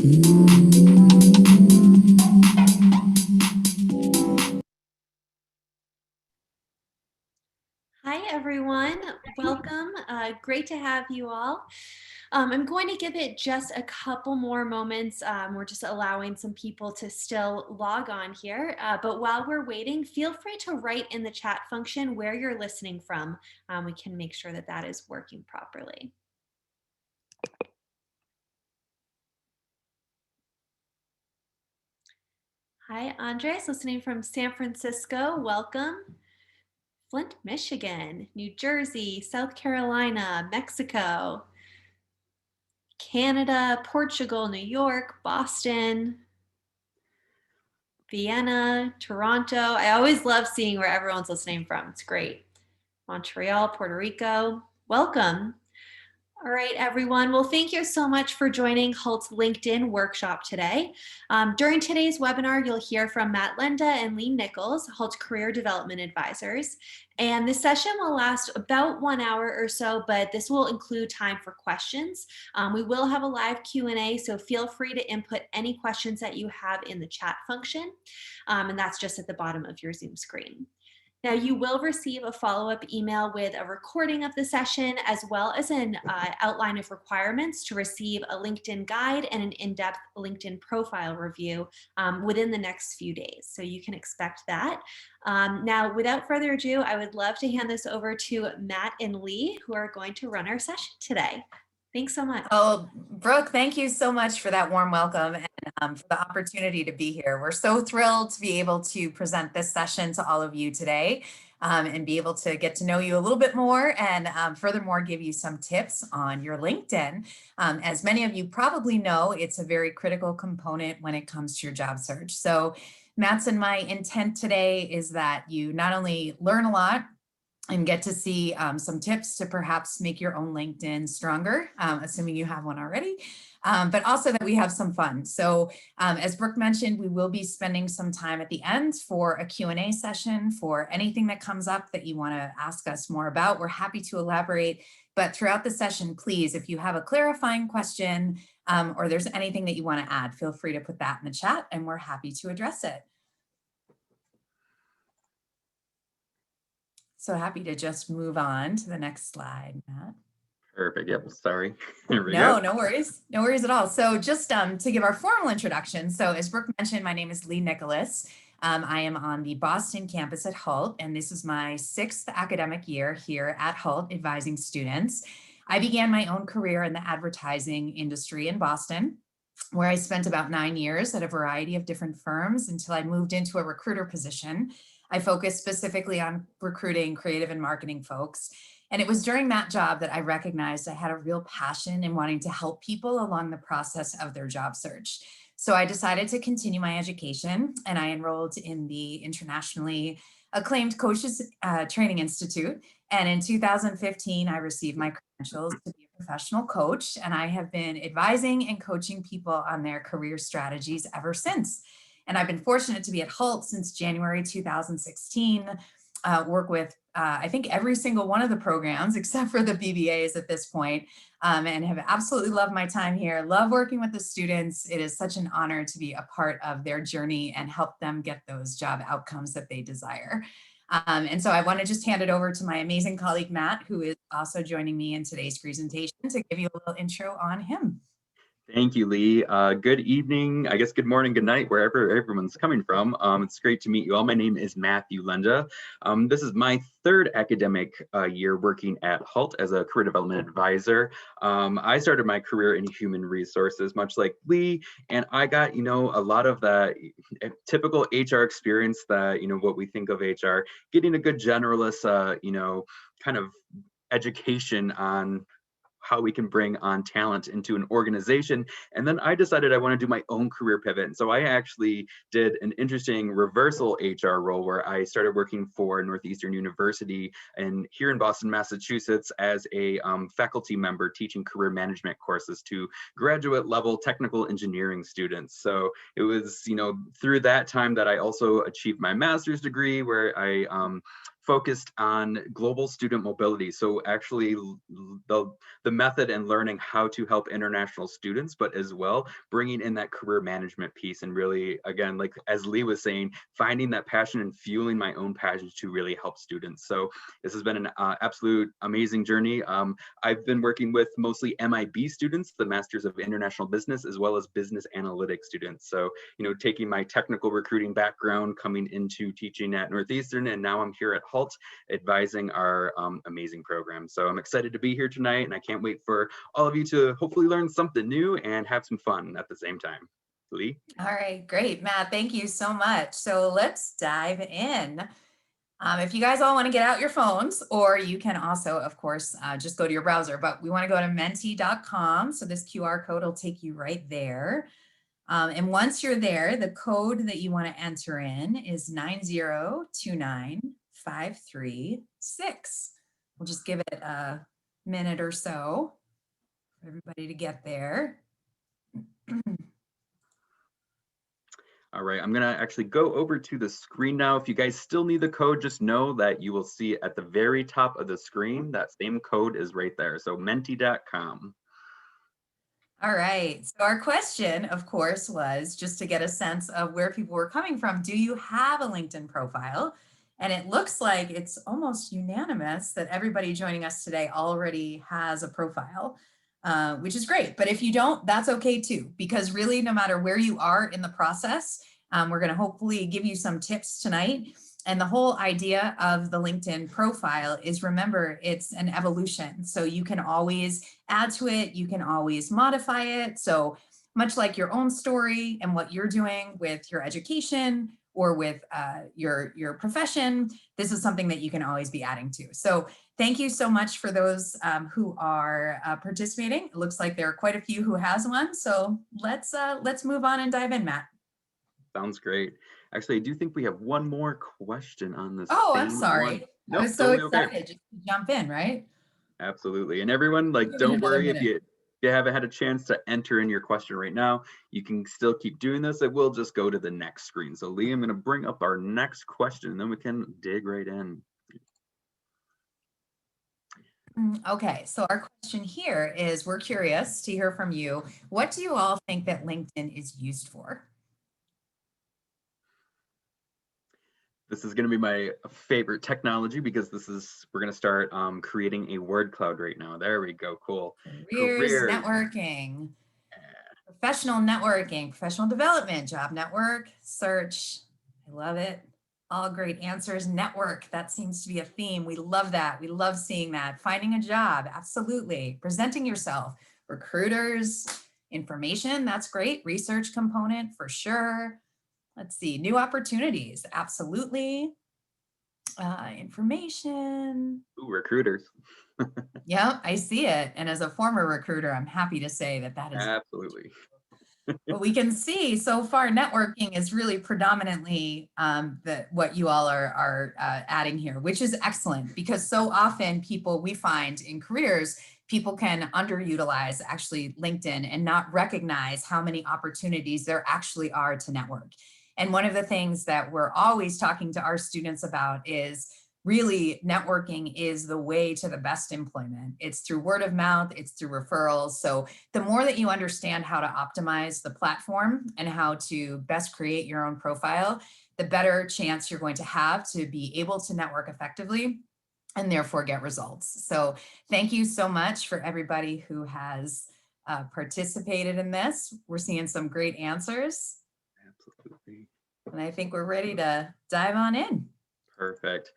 Hi, everyone. Welcome. Great to have you all. I'm going to give it just a couple more moments. We're just allowing some people to still log on here. But while we're waiting, feel free to write in the chat function where you're listening from. We can make sure that that is working properly. Hi, Andres, listening from San Francisco. Welcome. Flint, Michigan, New Jersey, South Carolina, Mexico, Canada, Portugal, New York, Boston, Vienna, Toronto. I always love seeing where everyone's listening from. It's great. Montreal, Puerto Rico. Welcome. All right, everyone. Well, thank you so much for joining Hult's LinkedIn workshop today. During today's webinar, you'll hear from Matt Lenda and Lee Nichols, Hult's Career Development Advisors. And this session will last about 1 hour or so, but this will include time for questions. We will have a live Q&A, so feel free to input any questions that you have in the chat function. And that's just at the bottom of your Zoom screen. Now, you will receive a follow-up email with a recording of the session, as well as an outline of requirements to receive a LinkedIn guide and an in-depth LinkedIn profile review within the next few days. So you can expect that. Now, without further ado, I would love to hand this over to Matt and Lee, who are going to run our session today. Thanks so much. Oh, Brooke, thank you so much for that warm welcome and for the opportunity to be here. We're so thrilled to be able to present this session to all of you today and be able to get to know you a little bit more and furthermore, give you some tips on your LinkedIn. As many of you probably know, it's a very critical component when it comes to your job search. So Matt's and my intent today is that you not only learn a lot, and get to see some tips to perhaps make your own LinkedIn stronger, assuming you have one already, but also that we have some fun. So as Brooke mentioned, we will be spending some time at the end for a Q&A session for anything that comes up that you want to ask us more about. We're happy to elaborate, but throughout the session, please, if you have a clarifying question or there's anything that you want to add, feel free to put that in the chat and we're happy to address it. So happy to just move on to the next slide, Matt. Perfect. Yep. Sorry. Here we go. go. No worries. No worries at all. So just to give our formal introduction. So as Brooke mentioned, my name is Lee Nicholas. I am on the Boston campus at Hult, and this is my 6th academic year here at Hult advising students. I began my own career in the advertising industry in Boston, where I spent about 9 years at a variety of different firms until I moved into a recruiter position. I focused specifically on recruiting creative and marketing folks. And it was during that job that I recognized I had a real passion in wanting to help people along the process of their job search. So I decided to continue my education and I enrolled in the internationally acclaimed Coaches Training Institute. And in 2015, I received my credentials to be a professional coach. And I have been advising and coaching people on their career strategies ever since. And I've been fortunate to be at Hult since January 2016, work with, I think, every single one of the programs except for the BBAs at this point, and have absolutely loved my time here. Love working with the students. It is such an honor to be a part of their journey and help them get those job outcomes that they desire. And so I want to just hand it over to my amazing colleague, Matt, who is also joining me in today's presentation to give you a little intro on him. Thank you, Lee. Good evening, I guess good morning, good night, wherever everyone's coming from. It's great to meet you all. My name is Matthew Lenda. This is my 3rd academic year working at Hult as a career development advisor. I started my career in human resources, much like Lee, and I got, a lot of the typical HR experience that, what we think of HR, getting a good generalist, kind of education on how we can bring on talent into an organization. And then I decided I want to do my own career pivot. And so I actually did an interesting reversal HR role where I started working for Northeastern University and here in Boston, Massachusetts as a faculty member teaching career management courses to graduate level technical engineering students. So it was, through that time that I also achieved my master's degree where I focused on global student mobility. So actually the method and learning how to help international students, but as well bringing in that career management piece and really, again, like as Lee was saying, finding that passion and fueling my own passions to really help students. So this has been an absolute amazing journey. I've been working with mostly MIB students, the Masters of International Business, as well as business analytics students. So, you know, taking my technical recruiting background, coming into teaching at Northeastern, and now I'm here at Hult advising our amazing program. So I'm excited to be here tonight, and I can't wait for all of you to hopefully learn something new and have some fun at the same time. Lee? All right, great, Matt. Thank you so much. So let's dive in. If you guys all want to get out your phones, or you can also, of course, just go to your browser, but we want to go to menti.com. So this QR code will take you right there. And once you're there, the code that you want to enter in is 9029536. We'll just give it a minute or so for everybody to get there. All right, I'm gonna actually go over to the screen now. If you guys still need the code, just know that you will see at the very top of the screen, that same code is right there. So menti.com. All right. So our question, of course, was just to get a sense of where people were coming from. Do you have a LinkedIn profile? And it looks like it's almost unanimous that everybody joining us today already has a profile, which is great. But if you don't, that's okay too, because really, no matter where you are in the process, we're going to hopefully give you some tips tonight. And the whole idea of the LinkedIn profile is, remember, it's an evolution. So you can always add to it. You can always modify it. So much like your own story and what you're doing with your education or with your profession, this is something that you can always be adding to. So thank you so much for those who are participating. It looks like there are quite a few who has one. So let's move on and dive in, Matt. Sounds great. Actually, I do think we have one more question on this. Oh, I'm sorry. Nope, I was so totally excited okay. just to jump in, right? Absolutely. And everyone, like, Give it don't another worry if minute. you haven't had a chance to enter in your question right now. You can still keep doing this. It will just go to the next screen. So Lee, I'm going to bring up our next question, and then we can dig right in. Okay, so our question here is, we're curious to hear from you. What do you all think that LinkedIn is used for? This is going to be my favorite technology because we're going to start creating a word cloud right now. There we go. Cool. Careers, networking, professional networking, professional development, job network, search. I love it. All great answers. Network, that seems to be a theme. We love that. We love seeing that. Finding a job, absolutely. Presenting yourself, recruiters, information, that's great. Research component for sure. Let's see, new opportunities, absolutely. Information. Ooh, recruiters. Yep, I see it. And as a former recruiter, I'm happy to say that that is Absolutely. what we can see so far. Networking is really predominantly what you all are adding here, which is excellent, because so often we find in careers, people can underutilize actually LinkedIn and not recognize how many opportunities there actually are to network. And one of the things that we're always talking to our students about is really networking is the way to the best employment. It's through word of mouth, it's through referrals. So the more that you understand how to optimize the platform and how to best create your own profile, the better chance you're going to have to be able to network effectively and therefore get results. So thank you so much for everybody who has participated in this. We're seeing some great answers. Absolutely. And I think we're ready to dive on in. Perfect.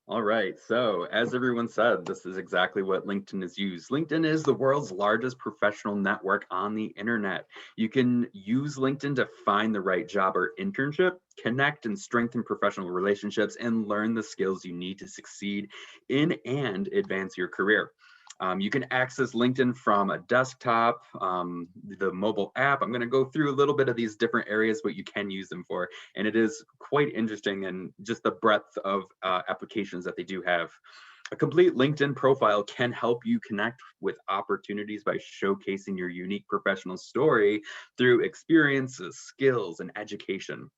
All right. So as everyone said, this is exactly what LinkedIn is used. LinkedIn is the world's largest professional network on the internet. You can use LinkedIn to find the right job or internship, connect and strengthen professional relationships, and learn the skills you need to succeed in and advance your career. You can access LinkedIn from a desktop, the mobile app. I'm going to go through a little bit of these different areas, what you can use them for. And it is quite interesting, and just the breadth of applications that they do have. A complete LinkedIn profile can help you connect with opportunities by showcasing your unique professional story through experiences, skills, and education.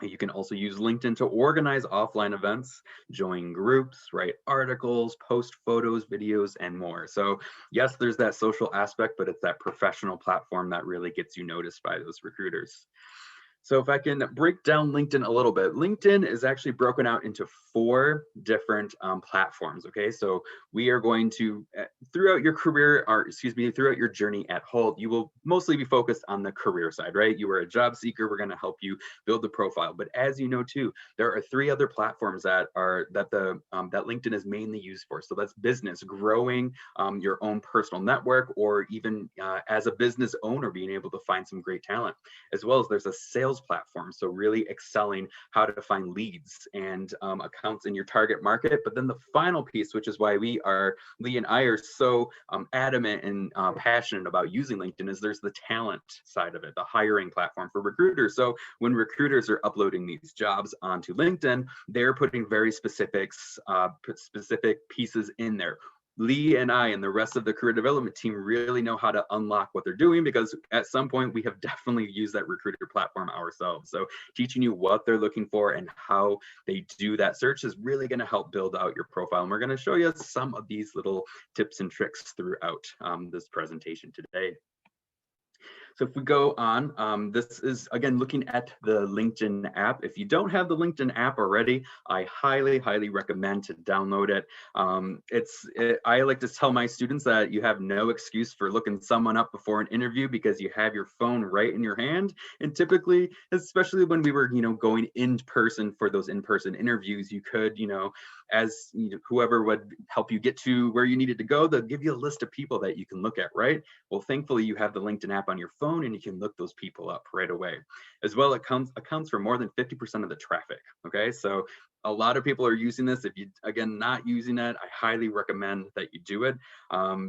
You can also use LinkedIn to organize offline events, join groups, write articles, post photos, videos, and more. So yes, there's that social aspect, but it's that professional platform that really gets you noticed by those recruiters. So if I can break down LinkedIn a little bit, LinkedIn is actually broken out into 4 different platforms. Okay, so we are going to, throughout your career, or excuse me, throughout your journey at Hult, you will mostly be focused on the career side, right? You are a job seeker. We're going to help you build the profile. But as you know too, there are 3 other platforms that that LinkedIn is mainly used for. So that's business, growing your own personal network, or even as a business owner, being able to find some great talent, as well as there's a sales platform. So really excelling how to find leads and accounts in your target market. But then the final piece, which is why Lee and I are so adamant and passionate about using LinkedIn, is there's the talent side of it, the hiring platform for recruiters. So when recruiters are uploading these jobs onto LinkedIn, they're putting very specific pieces in there. Lee and I and the rest of the career development team really know how to unlock what they're doing, because at some point we have definitely used that recruiter platform ourselves. So teaching you what they're looking for and how they do that search is really going to help build out your profile. And we're going to show you some of these little tips and tricks throughout this presentation today. So if we go on, this is again looking at the LinkedIn app. If you don't have the LinkedIn app already, I highly recommend to download it. I like to tell my students that you have no excuse for looking someone up before an interview, because you have your phone right in your hand. And typically, especially when we were going in person for those in-person interviews, you could as whoever would help you get to where you needed to go, they'll give you a list of people that you can look at, right? Well, thankfully, you have the LinkedIn app on your phone and you can look those people up right away. As well, it accounts for more than 50% of the traffic, okay? So a lot of people are using this. If you, again, not using it, I highly recommend that you do it,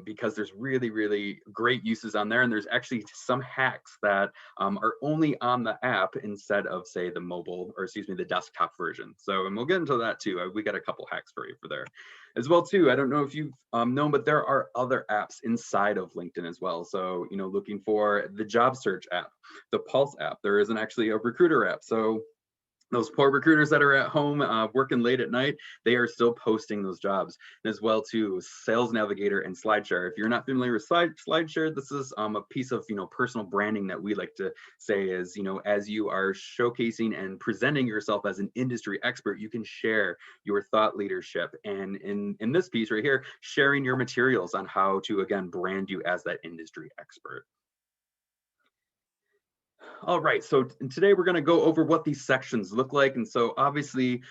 because there's really great uses on there. And there's actually some hacks that are only on the app instead of, say, the mobile, or excuse me, the desktop version. So, and we'll get into that too. We got a couple hacks for you for there as well too. I don't know if you've known, but there are other apps inside of LinkedIn as well. So, looking for the job search app, the Pulse app, there isn't actually a recruiter app. So those poor recruiters that are at home working late at night, they are still posting those jobs. And as well too, Sales Navigator and SlideShare. If you're not familiar with SlideShare, this is a piece of personal branding that we like to say is, as you are showcasing and presenting yourself as an industry expert, you can share your thought leadership. And in this piece right here, sharing your materials on how to, again, brand you as that industry expert. All right, so today we're going to go over what these sections look like. And so obviously,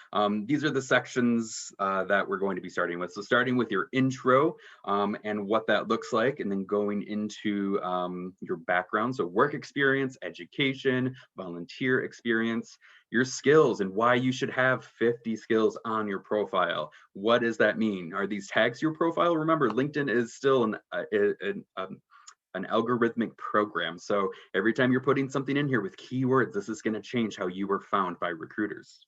these are the sections that we're going to be starting with. So starting with your intro and what that looks like, and then going into your background. So work experience, education, volunteer experience, your skills, and why you should have 50 skills on your profile. What does that mean? Are these tags your profile? Remember, LinkedIn is still an algorithmic program. So every time you're putting something in here with keywords, this is going to change how you were found by recruiters.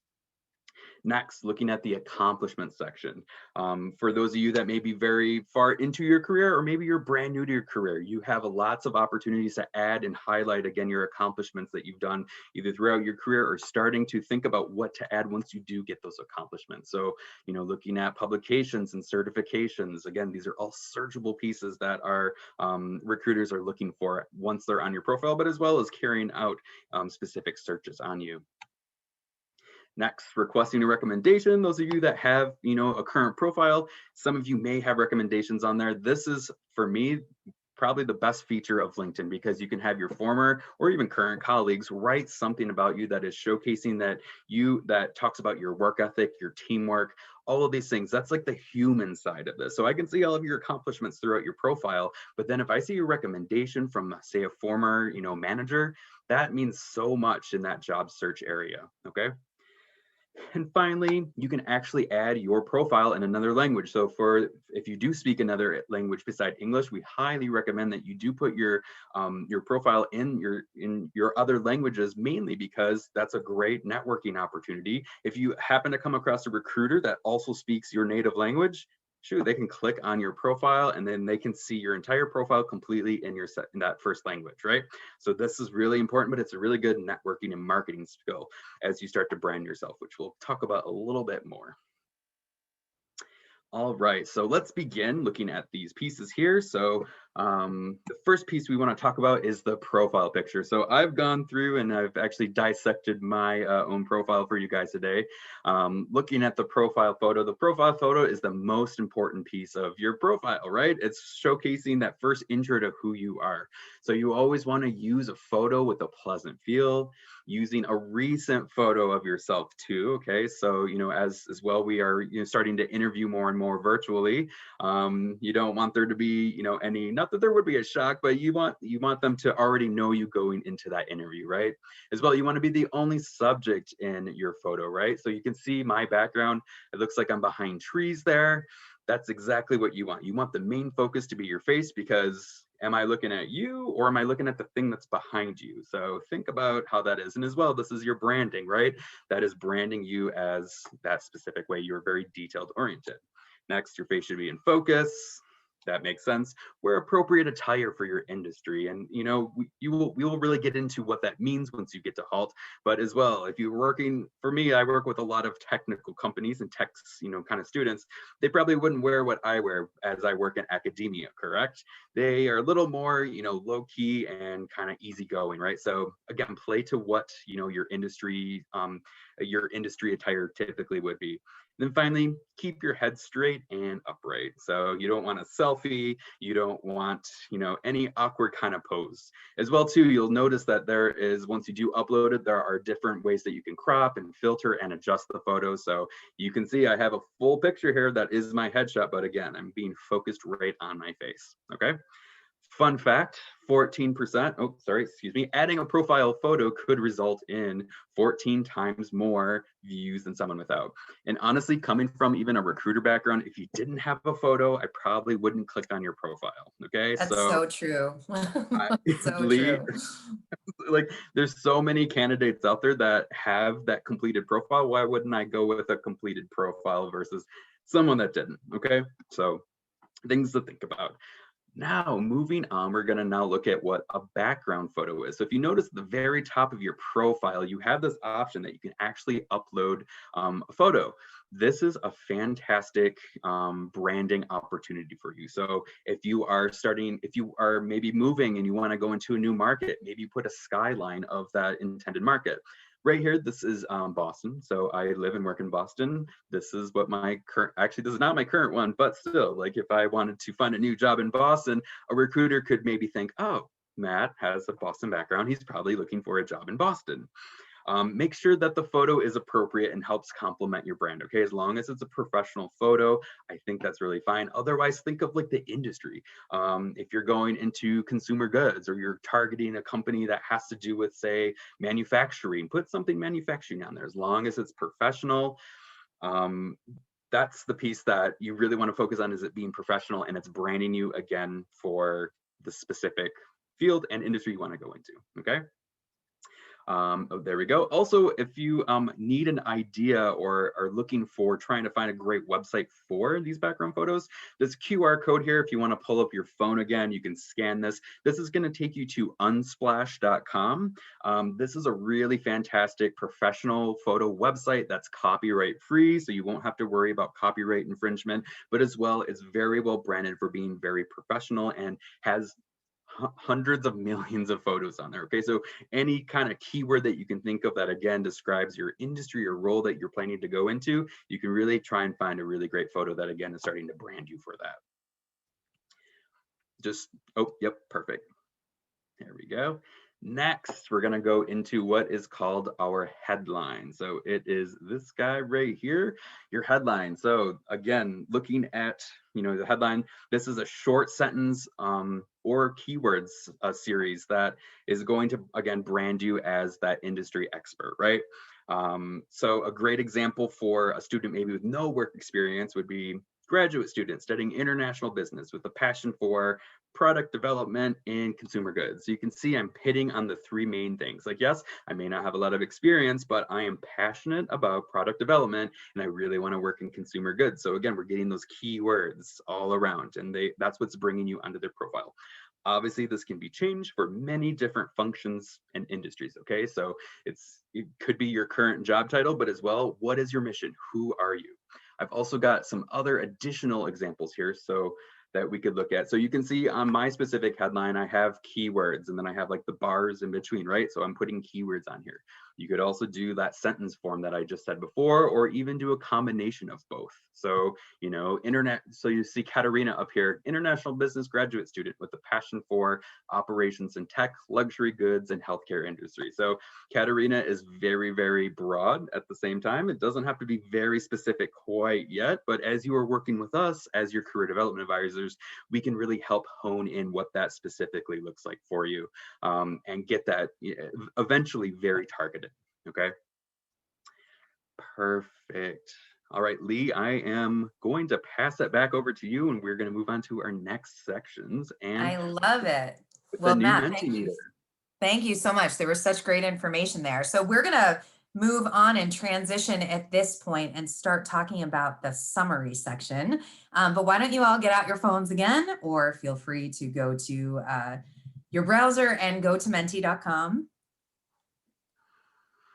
Next, looking at the accomplishments section. For those of you that may be very far into your career, or maybe you're brand new to your career, you have lots of opportunities to add and highlight, again, your accomplishments that you've done either throughout your career or starting to think about what to add once you do get those accomplishments. So, looking at publications and certifications, again, these are all searchable pieces that our recruiters are looking for once they're on your profile, but as well as carrying out specific searches on you. Next, requesting a recommendation. Those of you that have, a current profile, some of you may have recommendations on there. This is, for me, probably the best feature of LinkedIn, because you can have your former or even current colleagues write something about you that is showcasing that talks about your work ethic, your teamwork, all of these things. That's like the human side of this. So I can see all of your accomplishments throughout your profile, but then if I see a recommendation from, say, a former, manager, that means so much in that job search area, okay? And finally, you can actually add your profile in another language. So if you do speak another language beside English, we highly recommend that you do put your profile in your other languages, mainly because that's a great networking opportunity. If you happen to come across a recruiter that also speaks your native language, shoot, they can click on your profile and then they can see your entire profile completely in in that first language, right? So this is really important, but it's a really good networking and marketing skill as you start to brand yourself, which we'll talk about a little bit more. All right, so let's begin looking at these pieces here. So the first piece we want to talk about is the profile picture. So I've gone through and I've actually dissected my own profile for you guys today. Looking at the profile photo is the most important piece of your profile, right? It's showcasing that first intro to who you are. So you always want to use a photo with a pleasant feel, using a recent photo of yourself too. Okay, so as well, we are starting to interview more and more virtually. You don't want there to be any, not that there would be a shock, but you want them to already know you going into that interview, right? As well, you want to be the only subject in your photo, right? So you can see my background. It looks like I'm behind trees there. That's exactly what you want. You want the main focus to be your face, because am I looking at you or am I looking at the thing that's behind you? So think about how that is. And as well, this is your branding, right? That is branding you as that specific way. You're very detailed oriented. Next, your face should be in focus. That makes sense. Wear appropriate attire for your industry. And we will really get into what that means once you get to Hult. But as well, if you're working, for me, I work with a lot of technical companies and techs, kind of students. They probably wouldn't wear what I wear as I work in academia, correct? They are a little more, low key and kind of easygoing, right? So again, play to what your industry attire typically would be. Then finally, keep your head straight and upright. So you don't want a selfie, you don't want, any awkward kind of pose. As well too, you'll notice that there is, once you do upload it, there are different ways that you can crop and filter and adjust the photo. So you can see I have a full picture here that is my headshot, but again, I'm being focused right on my face, okay? Fun fact, 14%, adding a profile photo could result in 14 times more views than someone without. And honestly, coming from even a recruiter background, if you didn't have a photo, I probably wouldn't click on your profile, okay? That's so true. So Lee, true. like there's so many candidates out there that have that completed profile. Why wouldn't I go with a completed profile versus someone that didn't, okay? So things to think about. Now, moving on, we're going to now look at what a background photo is. So if you notice at the very top of your profile, you have this option that you can actually upload a photo. This is a fantastic branding opportunity for you. So if you are maybe moving and you want to go into a new market, maybe you put a skyline of that intended market. Right here, this is Boston. So I live and work in Boston. This is what my current, actually, this is not my current one, but still, like if I wanted to find a new job in Boston, a recruiter could maybe think, oh, Matt has a Boston background. He's probably looking for a job in Boston. Make sure that the photo is appropriate and helps complement your brand, okay? As long as it's a professional photo, I think that's really fine. Otherwise, think of like the industry. If you're going into consumer goods or you're targeting a company that has to do with, say, manufacturing, put something manufacturing on there. As long as it's professional, that's the piece that you really want to focus on, is it being professional and it's branding you again for the specific field and industry you want to go into, okay? There we go. Also, if you need an idea or are looking for trying to find a great website for these background photos, this QR code here, if you want to pull up your phone again, you can scan this. This is going to take you to unsplash.com. This is a really fantastic professional photo website that's copyright free, so you won't have to worry about copyright infringement, but as well, it's very well branded for being very professional and has hundreds of millions of photos on there. Okay, so any kind of keyword that you can think of that again describes your industry or role that you're planning to go into, you can really try and find a really great photo that again is starting to brand you for that. Oh, yep, perfect. There we go. Next, we're going to go into what is called our headline. So it is this guy right here, your headline. So again, looking at the headline, this is a short sentence or keywords series that is going to again brand you as that industry expert, right? So a great example for a student maybe with no work experience would be graduate student studying international business with a passion for product development and consumer goods. So you can see I'm hitting on the three main things. Like, yes, I may not have a lot of experience, but I am passionate about product development and I really want to work in consumer goods. So again, we're getting those keywords all around, and that's what's bringing you onto their profile. Obviously, this can be changed for many different functions and industries, okay? So it could be your current job title, but as well, what is your mission? Who are you? I've also got some other additional examples here so that we could look at. So you can see on my specific headline, I have keywords, and then I have like the bars in between, right? So I'm putting keywords on here. You could also do that sentence form that I just said before, or even do a combination of both. So, you know, so you see Katerina up here, international business graduate student with a passion for operations in tech, luxury goods, and healthcare industry. So Katerina is very, very broad at the same time. It doesn't have to be very specific quite yet, but as you are working with us as your career development advisors, we can really help hone in what that specifically looks like for you, and get that eventually very targeted. Okay, perfect. All right, Lee, I am going to pass that back over to you, and we're going to move on to our next sections. And I love it. with Well, the new Matt, Mentimeter. thank you so much. There was such great information there. So we're going to move on and transition at this point and start talking about the summary section. But why don't you all get out your phones again, or feel free to go to your browser and go to menti.com.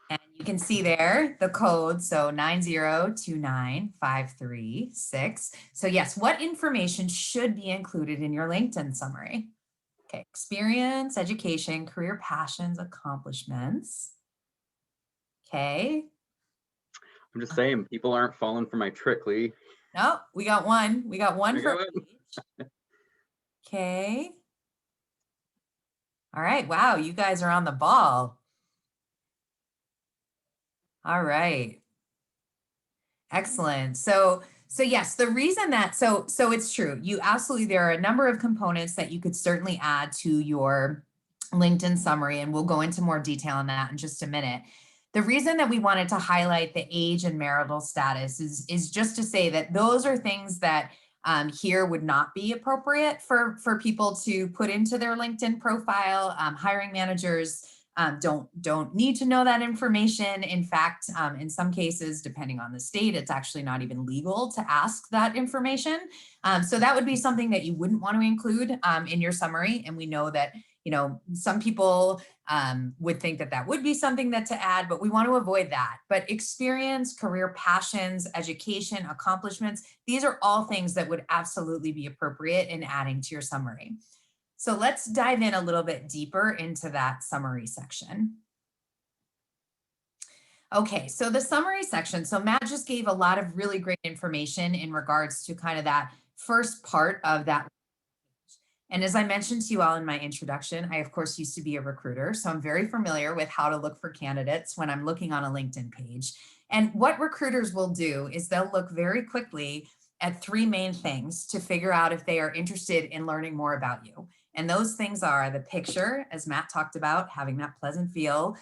And you can see there the code, so 9029536. So yes, what information should be included in your LinkedIn summary? Okay, experience, education, career passions, accomplishments. Okay. I'm just saying, people aren't falling for my trick, Lee. No, we got one. We got one for each. Okay. All right. Wow, you guys are on the ball. All right. Excellent. So yes, the reason that, so it's true. You absolutely, there are a number of components that you could certainly add to your LinkedIn summary, and we'll go into more detail on that in just a minute. The reason that we wanted to highlight the age and marital status is just to say that those are things that here would not be appropriate for people to put into their LinkedIn profile. Hiring managers don't need to know that information. In fact, in some cases, depending on the state, it's actually not even legal to ask that information. So that would be something that you wouldn't want to include in your summary. And we know that, you know, some people would think that that would be something that to add, but we want to avoid that. But experience, career passions, education, accomplishments, these are all things that would absolutely be appropriate in adding to your summary. So let's dive in a little bit deeper into that summary section. Okay, so the summary section. So Matt just gave a lot of really great information in regards to kind of that first part of that. And as I mentioned to you all in my introduction, I of course used to be a recruiter, so I'm very familiar with how to look for candidates when I'm looking on a LinkedIn page. And what recruiters will do is they'll look very quickly at three main things to figure out if they are interested in learning more about you. And those things are the picture, as Matt talked about, having that pleasant feel.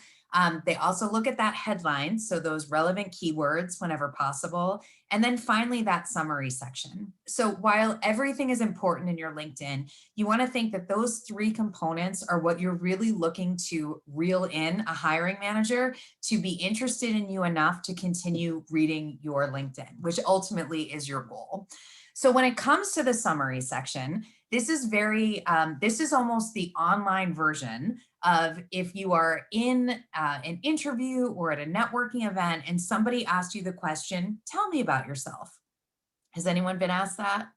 They also look at that headline, so those relevant keywords whenever possible. And then finally, that summary section. So while everything is important in your LinkedIn, you want to think that those three components are what you're really looking to reel in a hiring manager to be interested in you enough to continue reading your LinkedIn, which ultimately is your goal. So when it comes to the summary section, this is this is almost the online version of if you are in an interview or at a networking event and somebody asked you the question, tell me about yourself. Has anyone been asked that?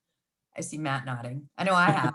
I see Matt nodding. I know I have.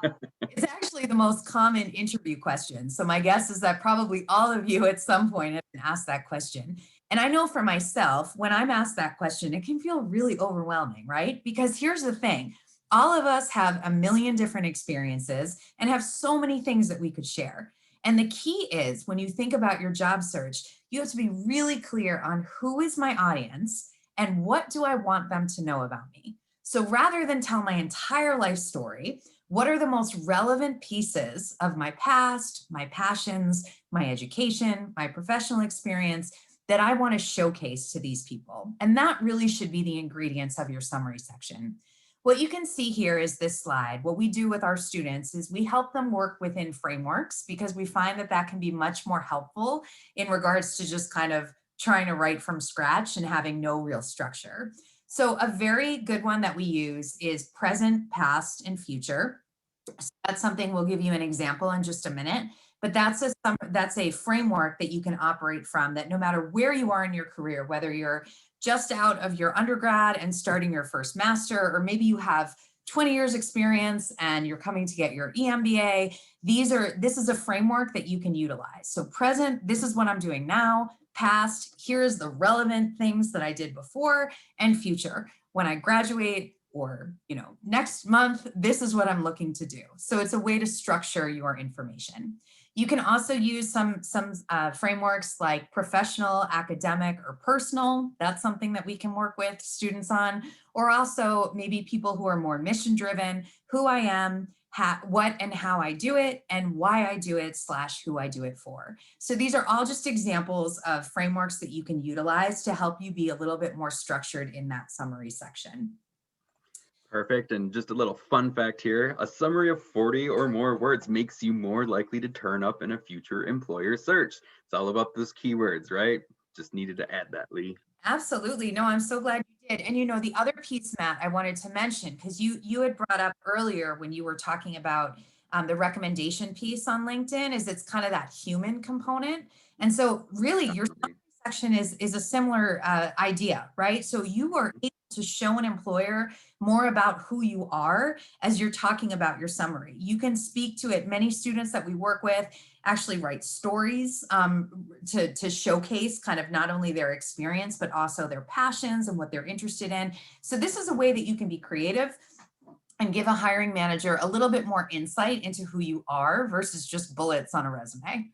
It's actually the most common interview question. So my guess is that probably all of you at some point have been asked that question. And I know for myself, when I'm asked that question, it can feel really overwhelming, right? Because here's the thing. All of us have a million different experiences and have so many things that we could share. And the key is when you think about your job search, you have to be really clear on who is my audience and what do I want them to know about me. So rather than tell my entire life story, what are the most relevant pieces of my past, my passions, my education, my professional experience that I want to showcase to these people? And that really should be the ingredients of your summary section. What you can see here is this slide. What we do with our students is we help them work within frameworks because we find that that can be much more helpful in regards to just kind of trying to write from scratch and having no real structure. So a very good one that we use is present, past, and future. So that's something we'll give you an example in just a minute, but that's a framework that you can operate from, that no matter where you are in your career, whether you're just out of your undergrad and starting your first master, or maybe you have 20 years experience and you're coming to get your EMBA, this is a framework that you can utilize. So present, this is what I'm doing now. Past, here's the relevant things that I did before. And future, when I graduate, or next month, this is what I'm looking to do. So it's a way to structure your information. You can also use some frameworks like professional, academic, or personal. That's something that we can work with students on, or also maybe people who are more mission driven, who I am, what and how I do it, and why I do it / who I do it for. So these are all just examples of frameworks that you can utilize to help you be a little bit more structured in that summary section. Perfect. And just a little fun fact here, a summary of 40 or more words makes you more likely to turn up in a future employer search. It's all about those keywords, right? Just needed to add that, Lee. Absolutely. No, I'm so glad you did. And the other piece, Matt, I wanted to mention, because you had brought up earlier when you were talking about the recommendation piece on LinkedIn, is it's kind of that human component. And so really your section is a similar idea, right? So you are able to show an employer more about who you are as you're talking about your summary. You can speak to it. Many students that we work with actually write stories to showcase kind of not only their experience, but also their passions and what they're interested in. So this is a way that you can be creative and give a hiring manager a little bit more insight into who you are versus just bullets on a resume.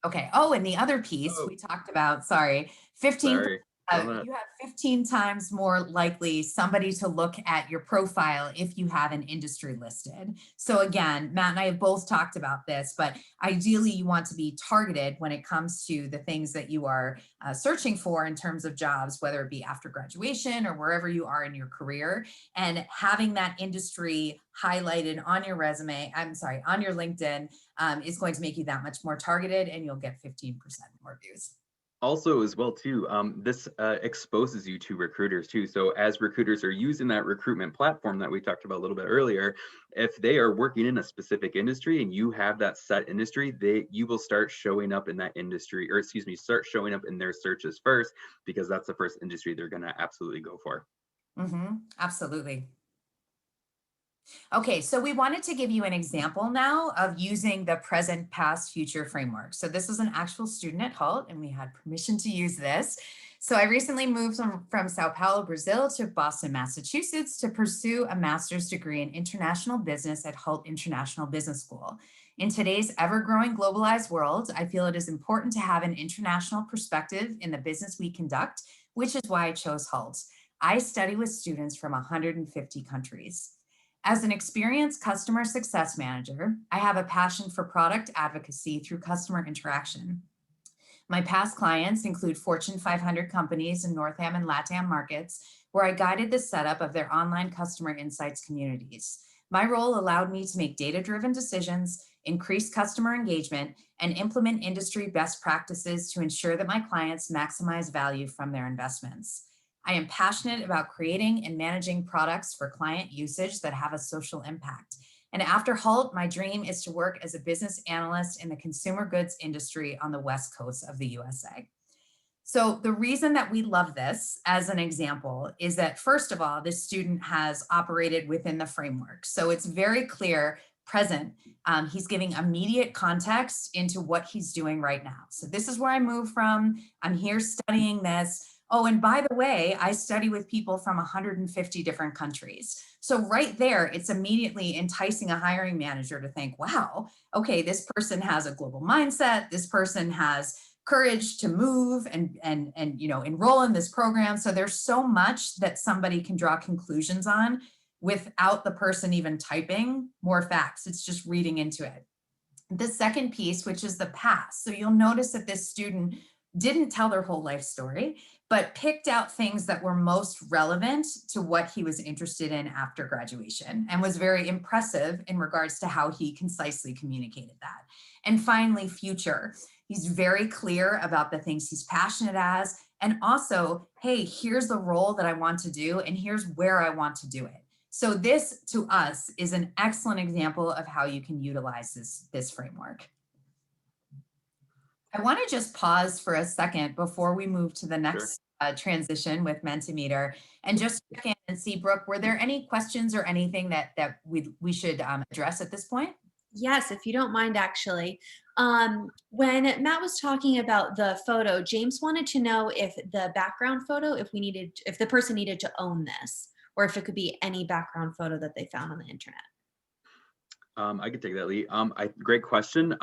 Okay. Oh, and the other piece we talked about, 15. You have 15 times more likely somebody to look at your profile if you have an industry listed. So again, Matt and I have both talked about this, but ideally you want to be targeted when it comes to the things that you are searching for in terms of jobs, whether it be after graduation or wherever you are in your career, and having that industry highlighted on your resume, on your LinkedIn is going to make you that much more targeted, and you'll get 15% more views. Also as well too, this exposes you to recruiters too. So as recruiters are using that recruitment platform that we talked about a little bit earlier, if they are working in a specific industry and you have that set industry, you will start showing up in that industry, or start showing up in their searches first, because that's the first industry they're going to absolutely go for. Absolutely. Okay, so we wanted to give you an example now of using the present, past, future framework. So this was an actual student at Hult, and we had permission to use this. So I recently moved from Sao Paulo, Brazil to Boston, Massachusetts to pursue a master's degree in international business at Hult International Business School. In today's ever-growing globalized world, I feel it is important to have an international perspective in the business we conduct, which is why I chose Hult. I study with students from 150 countries. As an experienced customer success manager, I have a passion for product advocacy through customer interaction. My past clients include Fortune 500 companies in North Am and LATAM markets, where I guided the setup of their online customer insights communities. My role allowed me to make data-driven decisions, increase customer engagement, and implement industry best practices to ensure that my clients maximize value from their investments. I am passionate about creating and managing products for client usage that have a social impact. And after Hult, my dream is to work as a business analyst in the consumer goods industry on the West Coast of the USA. So the reason that we love this as an example is that, first of all, this student has operated within the framework. So it's very clear, present. He's giving immediate context into what he's doing right now. So this is where I moved from. I'm here studying this. Oh, and by the way, I study with people from 150 different countries. So right there, it's immediately enticing a hiring manager to think, wow, okay, this person has a global mindset. This person has courage to move and enroll in this program. So there's so much that somebody can draw conclusions on without the person even typing more facts. It's just reading into it. The second piece, which is the past. So you'll notice that this student didn't tell their whole life story, but picked out things that were most relevant to what he was interested in after graduation, and was very impressive in regards to how he concisely communicated that. And finally, future. He's very clear about the things he's passionate as, and also, hey, here's the role that I want to do, and here's where I want to do it. So this, to us, is an excellent example of how you can utilize this framework. I want to just pause for a second before we move to the next transition with Mentimeter, and just check in and see, Brooke, were there any questions or anything that we should address at this point? Yes, if you don't mind, actually. When Matt was talking about the photo, James wanted to know if the background photo, if the person needed to own this, or if it could be any background photo that they found on the internet. I could take that, Lee. Great question.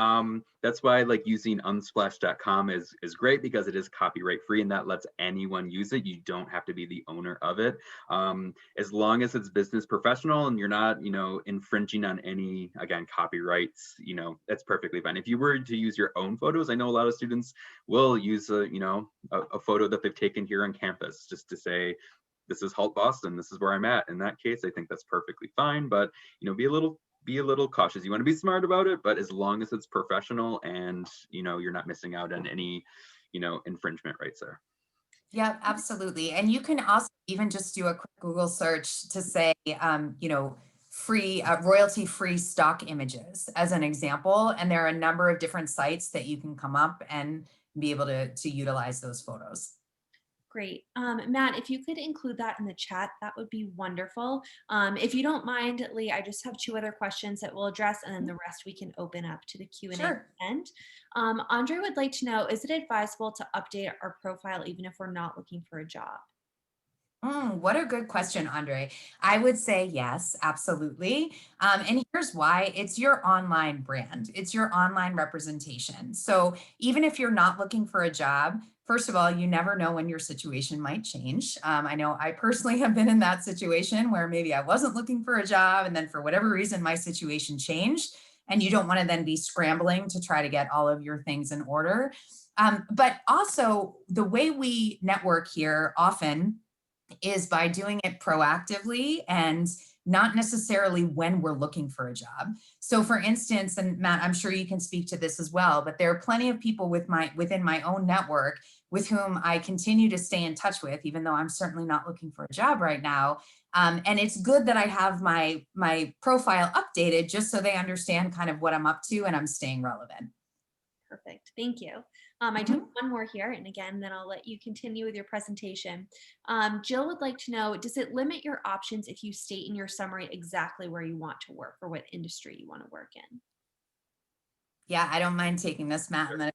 That's why like using unsplash.com is great, because it is copyright free and that lets anyone use it. You don't have to be the owner of it. As long as it's business professional and you're not, infringing on any, again, copyrights, that's perfectly fine. If you were to use your own photos, I know a lot of students will use a photo that they've taken here on campus just to say, this is Hult Boston, this is where I'm at. In that case, I think that's perfectly fine, but be a little cautious. You want to be smart about it, but as long as it's professional and you're not missing out on any infringement rights there. Yeah, absolutely. And you can also even just do a quick Google search to say free royalty free stock images as an example, and there are a number of different sites that you can come up and be able to utilize those photos. Great. Matt, if you could include that in the chat, that would be wonderful. If you don't mind, Lee, I just have 2 other questions that we'll address, and then the rest we can open up to the Q&A Sure. at the end. Andre would like to know, is it advisable to update our profile even if we're not looking for a job? What a good question, Andre. I would say yes, absolutely. And here's why. It's your online brand. It's your online representation. So even if you're not looking for a job, first of all, you never know when your situation might change. I know I personally have been in that situation where maybe I wasn't looking for a job, and then for whatever reason, my situation changed. And you don't want to then be scrambling to try to get all of your things in order. But also, the way we network here often is by doing it proactively and not necessarily when we're looking for a job. So for instance, and Matt, I'm sure you can speak to this as well, but there are plenty of people within my own network with whom I continue to stay in touch with, even though I'm certainly not looking for a job right now. And it's good that I have my profile updated just so they understand kind of what I'm up to and I'm staying relevant. Perfect. Thank you. I do have one more here, and again, then I'll let you continue with your presentation. Jill would like to know, does it limit your options if you state in your summary exactly where you want to work or what industry you want to work in? Yeah, I don't mind taking this, Matt, and then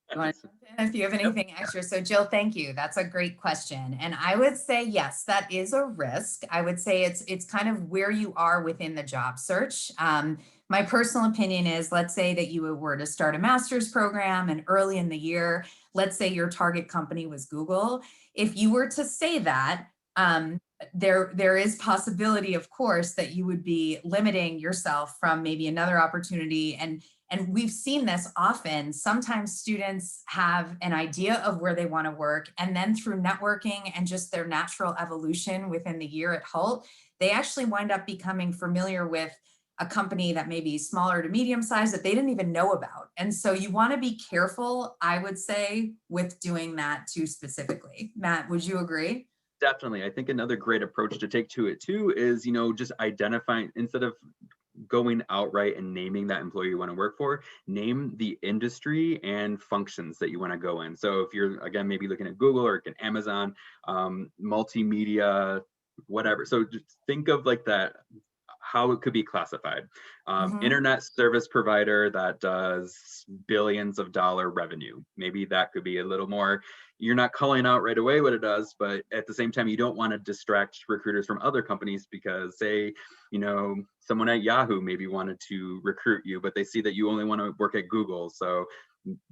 if you have anything extra. So Jill, thank you. That's a great question. And I would say, yes, that is a risk. I would say it's kind of where you are within the job search. My personal opinion is, let's say that you were to start a master's program and early in the year, let's say your target company was Google. If you were to say that, there is possibility, of course, that you would be limiting yourself from maybe another opportunity. And we've seen this often. Sometimes students have an idea of where they want to work, and then through networking and just their natural evolution within the year at Hult, they actually wind up becoming familiar with a company that may be smaller to medium sized that they didn't even know about. And so you want to be careful, I would say, with doing that too specifically. Matt, would you agree? Definitely. I think another great approach to take to it too is, just identifying, instead of going outright and naming that employer you want to work for, name the industry and functions that you want to go in. So if you're, again, maybe looking at Google or Amazon, multimedia, whatever. So just think of like that, how it could be classified. Internet service provider that does billions of dollar revenue. Maybe that could be a little more, you're not calling out right away what it does, but at the same time, you don't want to distract recruiters from other companies because, say, someone at Yahoo maybe wanted to recruit you, but they see that you only want to work at Google. So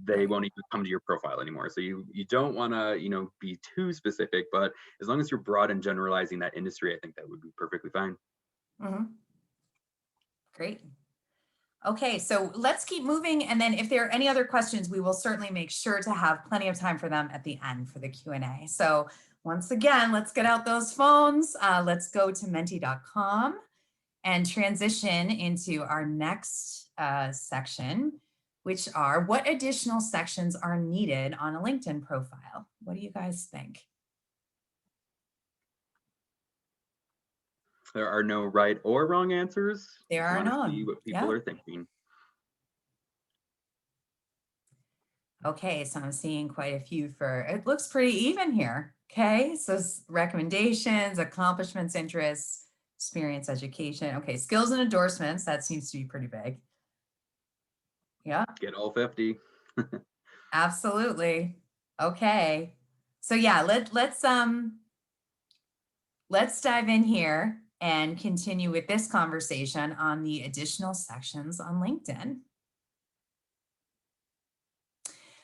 they won't even come to your profile anymore. So you don't want to, be too specific, but as long as you're broad and generalizing that industry, I think that would be perfectly fine. Great. Okay, so let's keep moving. And then if there are any other questions, we will certainly make sure to have plenty of time for them at the end for the Q&A. So once again, let's get out those phones. Let's go to menti.com and transition into our next section, which are what additional sections are needed on a LinkedIn profile. What do you guys think? There are no right or wrong answers. There Just are want to see none. what people are thinking. Okay, so I'm seeing quite a few it looks pretty even here. Okay, so recommendations, accomplishments, interests, experience, education. Okay, skills and endorsements, that seems to be pretty big. Yeah. Get all 50. Absolutely. Okay. So yeah, let's dive in here and continue with this conversation on the additional sections on LinkedIn.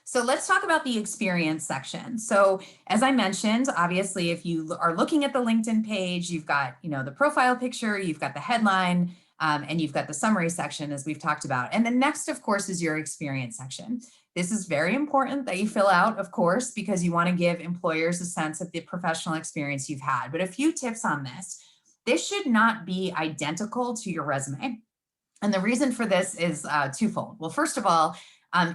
So let's talk about the experience section. So as I mentioned, obviously, if you are looking at the LinkedIn page, you've got, the profile picture, you've got the headline, and you've got the summary section, as we've talked about. And the next, of course, is your experience section. This is very important that you fill out, of course, because you want to give employers a sense of the professional experience you've had. But a few tips on this. This should not be identical to your resume. And the reason for this is twofold. Well, first of all,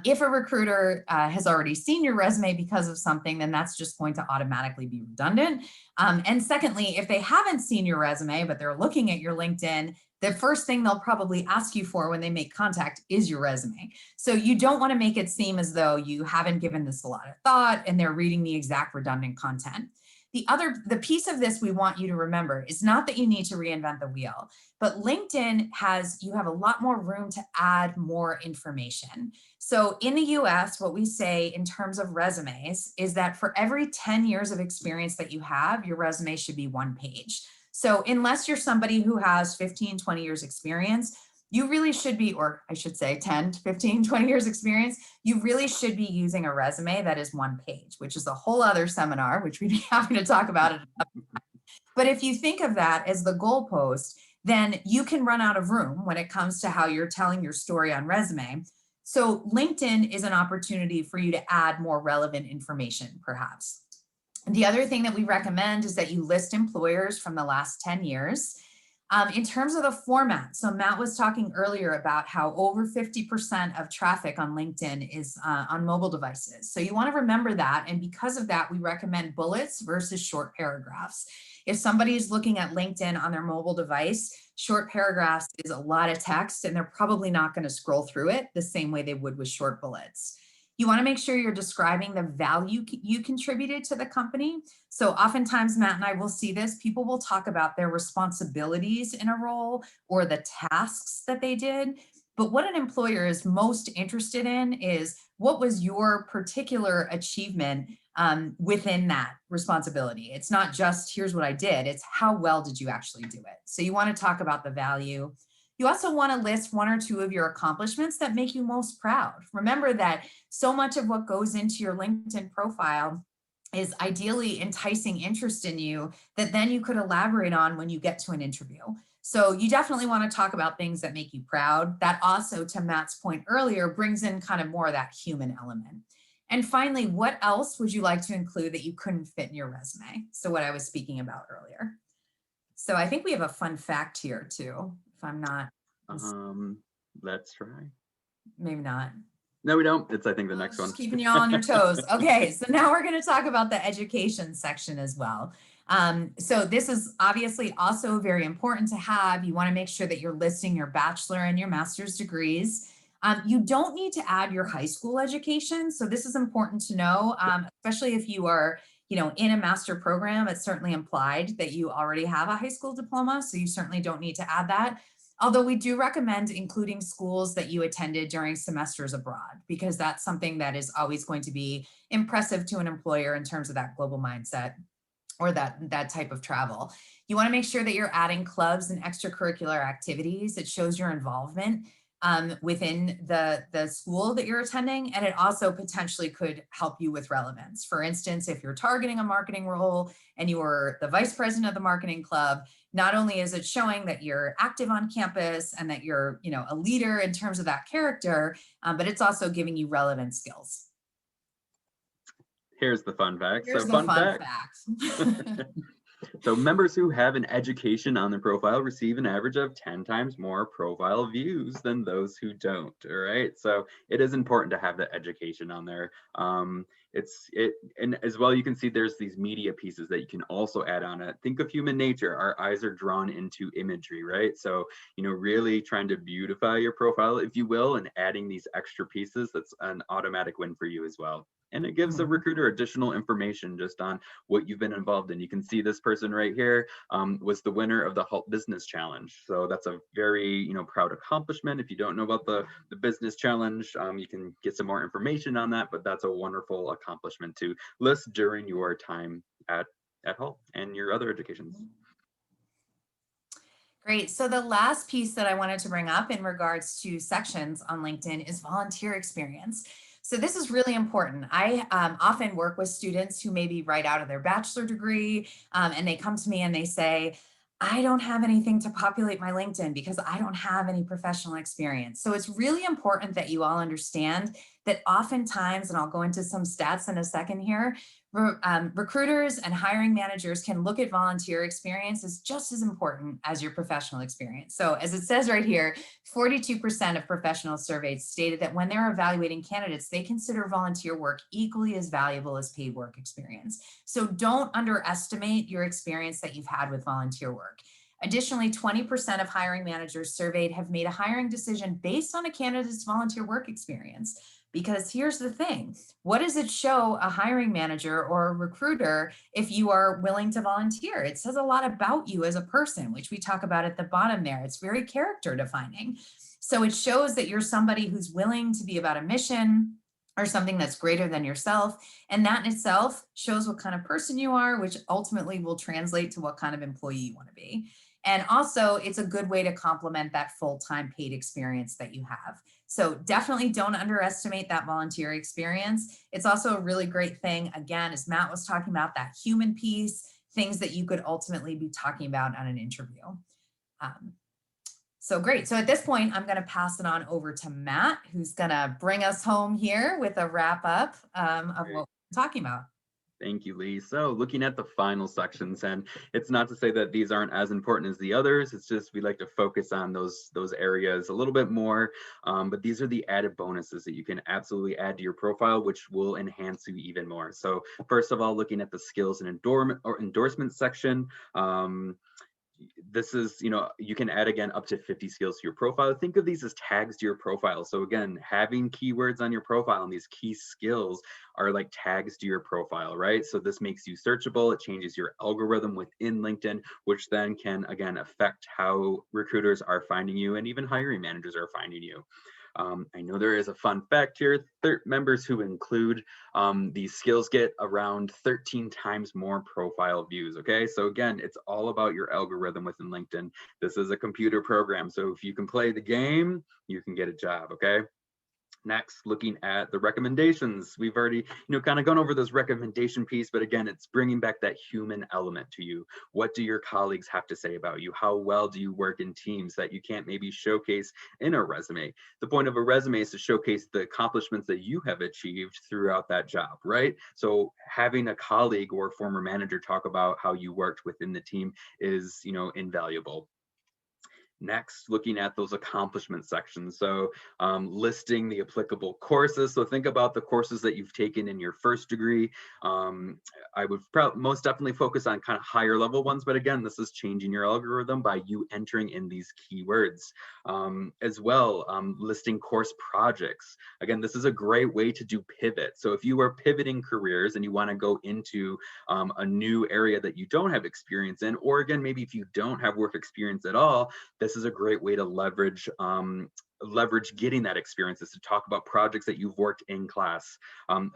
if a recruiter has already seen your resume because of something, then that's just going to automatically be redundant. And secondly, if they haven't seen your resume, but they're looking at your LinkedIn, the first thing they'll probably ask you for when they make contact is your resume. So you don't want to make it seem as though you haven't given this a lot of thought and they're reading the exact redundant content. The piece of this we want you to remember is not that you need to reinvent the wheel, but LinkedIn you have a lot more room to add more information. So in the US, what we say in terms of resumes is that for every 10 years of experience that you have, your resume should be 1 page. So unless you're somebody who has 15, 20 years experience, you really should be, or I should say 10 to 15, 20 years experience, you really should be using a resume that is 1 page, which is a whole other seminar, which we'd be happy to talk about it. But if you think of that as the goalpost, then you can run out of room when it comes to how you're telling your story on resume. So LinkedIn is an opportunity for you to add more relevant information, perhaps. The other thing that we recommend is that you list employers from the last 10 years. In terms of the format, so Matt was talking earlier about how over 50% of traffic on LinkedIn is on mobile devices. So you want to remember that. And because of that, we recommend bullets versus short paragraphs. If somebody is looking at LinkedIn on their mobile device, short paragraphs is a lot of text and they're probably not going to scroll through it the same way they would with short bullets. You want to make sure you're describing the value you contributed to the company. So oftentimes, Matt and I will see this, people will talk about their responsibilities in a role or the tasks that they did. But what an employer is most interested in is what was your particular achievement within that responsibility. It's not just here's what I did, it's how well did you actually do it. So you want to talk about the value. You also want to list 1 or 2 of your accomplishments that make you most proud. Remember that so much of what goes into your LinkedIn profile is ideally enticing interest in you that then you could elaborate on when you get to an interview. So you definitely want to talk about things that make you proud. That also, to Matt's point earlier, brings in kind of more of that human element. And finally, what else would you like to include that you couldn't fit in your resume? So what I was speaking about earlier. So I think we have a fun fact here too, if I'm not. Let's try. Maybe not. No, we don't. It's, I think, the next one. Just keeping you all on your toes. Okay, so now we're going to talk about the education section as well. So this is obviously also very important to have. You want to make sure that you're listing your bachelor and your master's degrees. You don't need to add your high school education. So this is important to know, especially if you are, in a master program. It's certainly implied that you already have a high school diploma. So you certainly don't need to add that. Although we do recommend including schools that you attended during semesters abroad, because that's something that is always going to be impressive to an employer in terms of that global mindset or that type of travel. You want to make sure that you're adding clubs and extracurricular activities. It shows your involvement. within the school that you're attending. And it also potentially could help you with relevance. For instance, if you're targeting a marketing role and you're the vice president of the marketing club, not only is it showing that you're active on campus and that you're, a leader in terms of that character, but it's also giving you relevant skills. Here's the fun fact. Here's the fun fact. So members who have an education on their profile receive an average of 10 times more profile views than those who don't. All right. So it is important to have that education on there. And as well, you can see there's these media pieces that you can also add on it. Think of human nature. Our eyes are drawn into imagery, right? So, really trying to beautify your profile, if you will, and adding these extra pieces, that's an automatic win for you as well. And it gives the recruiter additional information just on what you've been involved in. You can see this person right here was the winner of the Hult Business Challenge. So that's a very, proud accomplishment. If you don't know about the business challenge, you can get some more information on that, but that's a wonderful accomplishment to list during your time at Hult and your other educations. Great. So the last piece that I wanted to bring up in regards to sections on LinkedIn is volunteer experience. So this is really important. I often work with students who maybe right out of their bachelor degree, and they come to me and they say, I don't have anything to populate my LinkedIn because I don't have any professional experience. So it's really important that you all understand that oftentimes, and I'll go into some stats in a second here, recruiters and hiring managers can look at volunteer experience as just as important as your professional experience. So as it says right here, 42% of professionals surveyed stated that when they're evaluating candidates, they consider volunteer work equally as valuable as paid work experience. So don't underestimate your experience that you've had with volunteer work. Additionally, 20% of hiring managers surveyed have made a hiring decision based on a candidate's volunteer work experience. Because here's the thing, what does it show a hiring manager or a recruiter if you are willing to volunteer? It says a lot about you as a person, which we talk about at the bottom there. It's very character defining. So it shows that you're somebody who's willing to be about a mission or something that's greater than yourself. And that in itself shows what kind of person you are, which ultimately will translate to what kind of employee you want to be. And also, it's a good way to complement that full-time paid experience that you have. So definitely don't underestimate that volunteer experience. It's also a really great thing, again, as Matt was talking about, that human piece, things that you could ultimately be talking about on an interview. So great. So at this point, I'm going to pass it on over to Matt, who's going to bring us home here with a wrap up of what we're talking about. Thank you, Lee. So looking at the final sections, and it's not to say that these aren't as important as the others, it's just we like to focus on those areas a little bit more, but these are the added bonuses that you can absolutely add to your profile, which will enhance you even more. So first of all, looking at the skills and endorsement section, this is, you can add again up to 50 skills to your profile. Think of these as tags to your profile. So again, having keywords on your profile and these key skills are like tags to your profile, right? So this makes you searchable. It changes your algorithm within LinkedIn, which then can again affect how recruiters are finding you and even hiring managers are finding you. I know there is a fun fact here. Members who include these skills get around 13 times more profile views, okay? So again, it's all about your algorithm within LinkedIn. This is a computer program, so if you can play the game, you can get a job, okay? Next, looking at the recommendations. We've already, kind of gone over this recommendation piece, but again, it's bringing back that human element to you. What do your colleagues have to say about you? How well do you work in teams that you can't maybe showcase in a resume? The point of a resume is to showcase the accomplishments that you have achieved throughout that job, right? So having a colleague or former manager talk about how you worked within the team is, invaluable. Next, looking at those accomplishment sections. So listing the applicable courses. So think about the courses that you've taken in your first degree. I would most definitely focus on kind of higher level ones, but again, this is changing your algorithm by you entering in these keywords. As well, listing course projects. Again, this is a great way to do pivot. So if you are pivoting careers and you want to go into a new area that you don't have experience in, or again, maybe if you don't have work experience at all, this is a great way to leverage leverage getting that experience is to talk about projects that you've worked in class,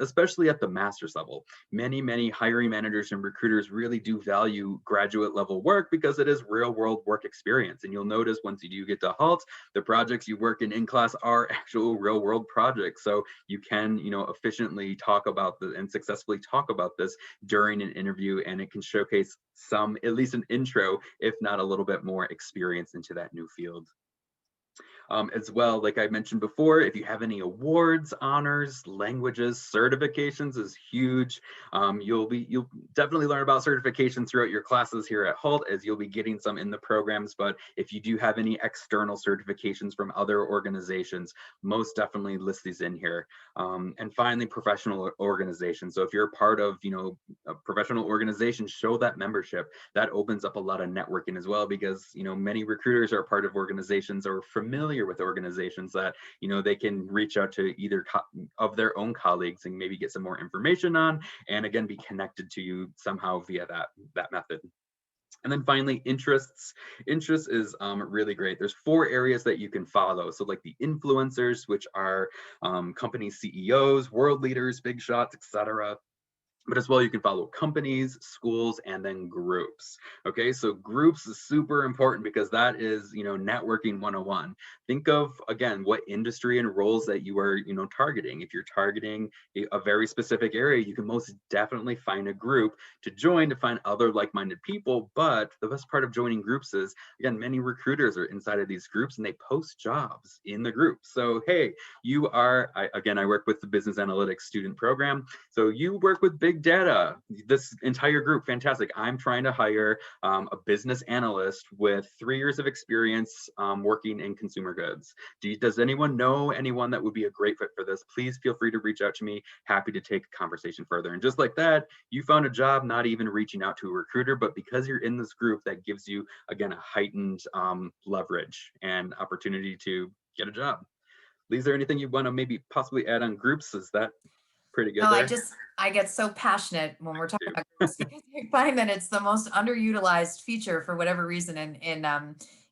especially at the master's level. Many hiring managers and recruiters really do value graduate level work because it is real world work experience. And you'll notice once you do get to Hult, the projects you work in class are actual real world projects. So you can, efficiently talk about and successfully talk about this during an interview, and it can showcase some, at least an intro, if not a little bit more experience into that new field. As well, like I mentioned before, if you have any awards, honors, languages, certifications is huge. You'll definitely learn about certifications throughout your classes here at Hult, as you'll be getting some in the programs. But if you do have any external certifications from other organizations, most definitely list these in here. And finally, professional organizations. So if you're a part of, a professional organization, show that membership. That opens up a lot of networking as well, because many recruiters are part of organizations or familiar with organizations that they can reach out to either of their own colleagues and maybe get some more information on, and again be connected to you somehow via that method. And then finally, interests. Interest is really great. There's 4 areas that you can follow. So like the influencers, which are company CEOs, world leaders, big shots, etc. But as well, you can follow companies, schools, and then groups. Okay, so groups is super important because that is, networking 101. Think of, again, what industry and roles that you are, targeting. If you're targeting a very specific area, you can most definitely find a group to join to find other like-minded people. But the best part of joining groups is, again, many recruiters are inside of these groups and they post jobs in the group. So, hey, I work with the business analytics student program. So you work with big data, this entire group, fantastic. I'm trying to hire a business analyst with 3 years of experience working in consumer goods. Does anyone know anyone that would be a great fit for this? Please feel free to reach out to me. Happy to take a conversation further. And just like that, you found a job, not even reaching out to a recruiter, but because you're in this group, that gives you, again, a heightened leverage and opportunity to get a job. Lee, is there anything you want to maybe possibly add on groups? Is that pretty good No, there? I get so passionate when we're talking about groups because I find that it's the most underutilized feature for whatever reason in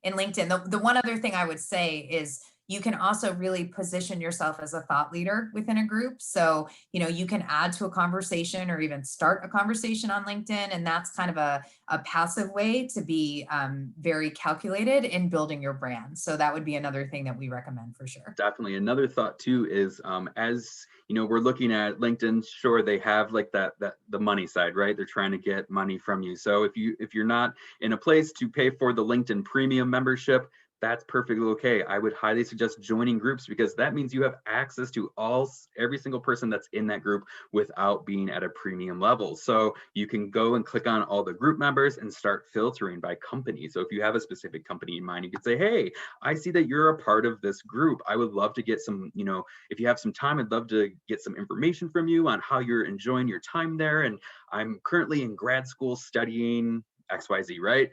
LinkedIn. The one other thing I would say is you can also really position yourself as a thought leader within a group. So, you can add to a conversation or even start a conversation on LinkedIn. And that's kind of a passive way to be very calculated in building your brand. So that would be another thing that we recommend for sure. Definitely. Another thought too is as we're looking at LinkedIn, sure, they have like the money side, right? They're trying to get money from you. So if you're not in a place to pay for the LinkedIn premium membership, that's perfectly okay. I would highly suggest joining groups, because that means you have access to every single person that's in that group without being at a premium level. So you can go and click on all the group members and start filtering by company. So if you have a specific company in mind, you could say, hey, I see that you're a part of this group. I would love to get some, if you have some time, I'd love to get some information from you on how you're enjoying your time there. And I'm currently in grad school studying XYZ, right?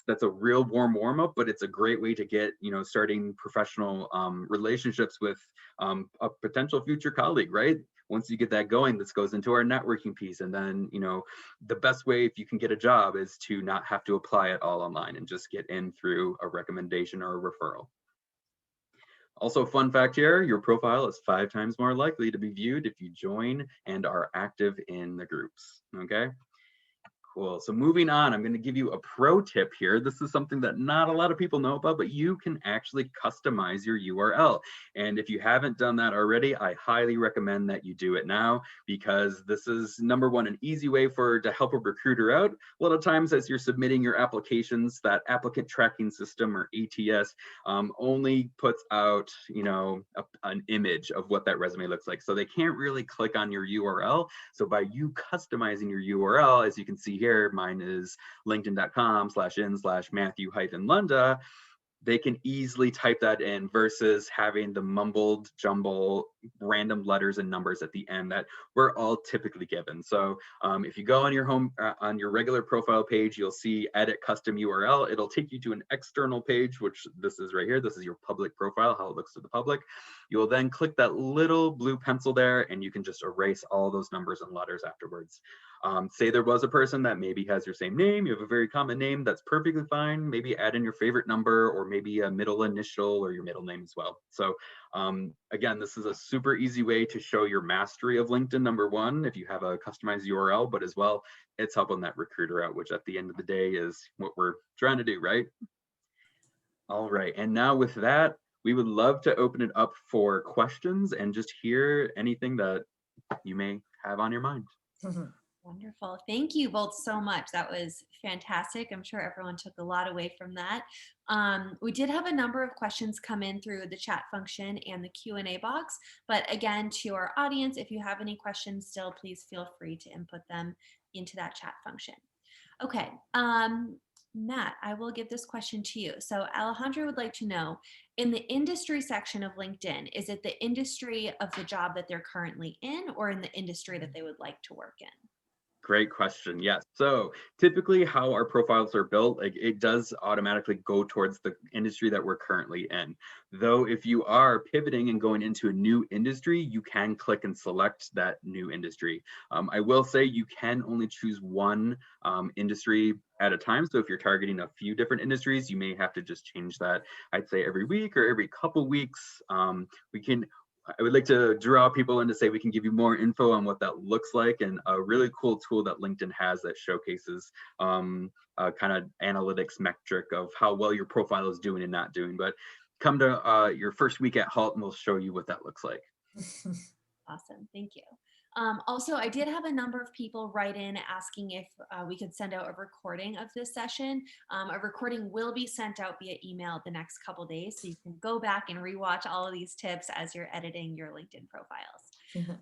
That's a real warm up, but it's a great way to get, starting professional relationships with a potential future colleague, right? Once you get that going, this goes into our networking piece. And then, the best way if you can get a job is to not have to apply it all online and just get in through a recommendation or a referral. Also, fun fact here, your profile is 5 times more likely to be viewed if you join and are active in the groups, okay? Cool. So moving on, I'm going to give you a pro tip here. This is something that not a lot of people know about, but you can actually customize your URL. And if you haven't done that already, I highly recommend that you do it now, because this is, number one, an easy way to help a recruiter out. A lot of times as you're submitting your applications, that applicant tracking system, or ATS, only puts out, an image of what that resume looks like. So they can't really click on your URL. So by you customizing your URL, as you can see here, mine is linkedin.com/in/Matthew-Lunda. They can easily type that in versus having the mumbled jumble random letters and numbers at the end that we're all typically given. So if you go on your on your regular profile page, you'll see edit custom URL. It'll take you to an external page, which this is right here. This is your public profile, how it looks to the public. You will then click that little blue pencil there, and you can just erase all those numbers and letters afterwards. Say there was a person that maybe has your same name, you have a very common name, that's perfectly fine. Maybe add in your favorite number or maybe a middle initial or your middle name as well. So again, this is a super easy way to show your mastery of LinkedIn, number one, if you have a customized URL, but as well, it's helping that recruiter out, which at the end of the day is what we're trying to do, right? All right, and now with that, we would love to open it up for questions and just hear anything that you may have on your mind. Wonderful. Thank you both so much. That was fantastic. I'm sure everyone took a lot away from that. We did have a number of questions come in through the chat function and the Q&A box. But again, to our audience, if you have any questions still, please feel free to input them into that chat function. Okay, Matt, I will give this question to you. So Alejandra would like to know, in the industry section of LinkedIn, is it the industry of the job that they're currently in or in the industry that they would like to work in? Great question. Yes. So typically how our profiles are built, like it does automatically go towards the industry that we're currently in. Though if you are pivoting and going into a new industry, you can click and select that new industry. I will say you can only choose one industry at a time. So if you're targeting a few different industries, you may have to just change that, I'd say every week or every couple weeks. I would like to draw people in to say we can give you more info on what that looks like, and a really cool tool that LinkedIn has that showcases kind of analytics metric of how well your profile is doing and not doing. But come to your first week at Hult and we'll show you what that looks like. Awesome, thank you. Also, I did have a number of people write in asking if we could send out a recording of this session. A recording will be sent out via email the next couple days, so you can go back and rewatch all of these tips as you're editing your LinkedIn profiles.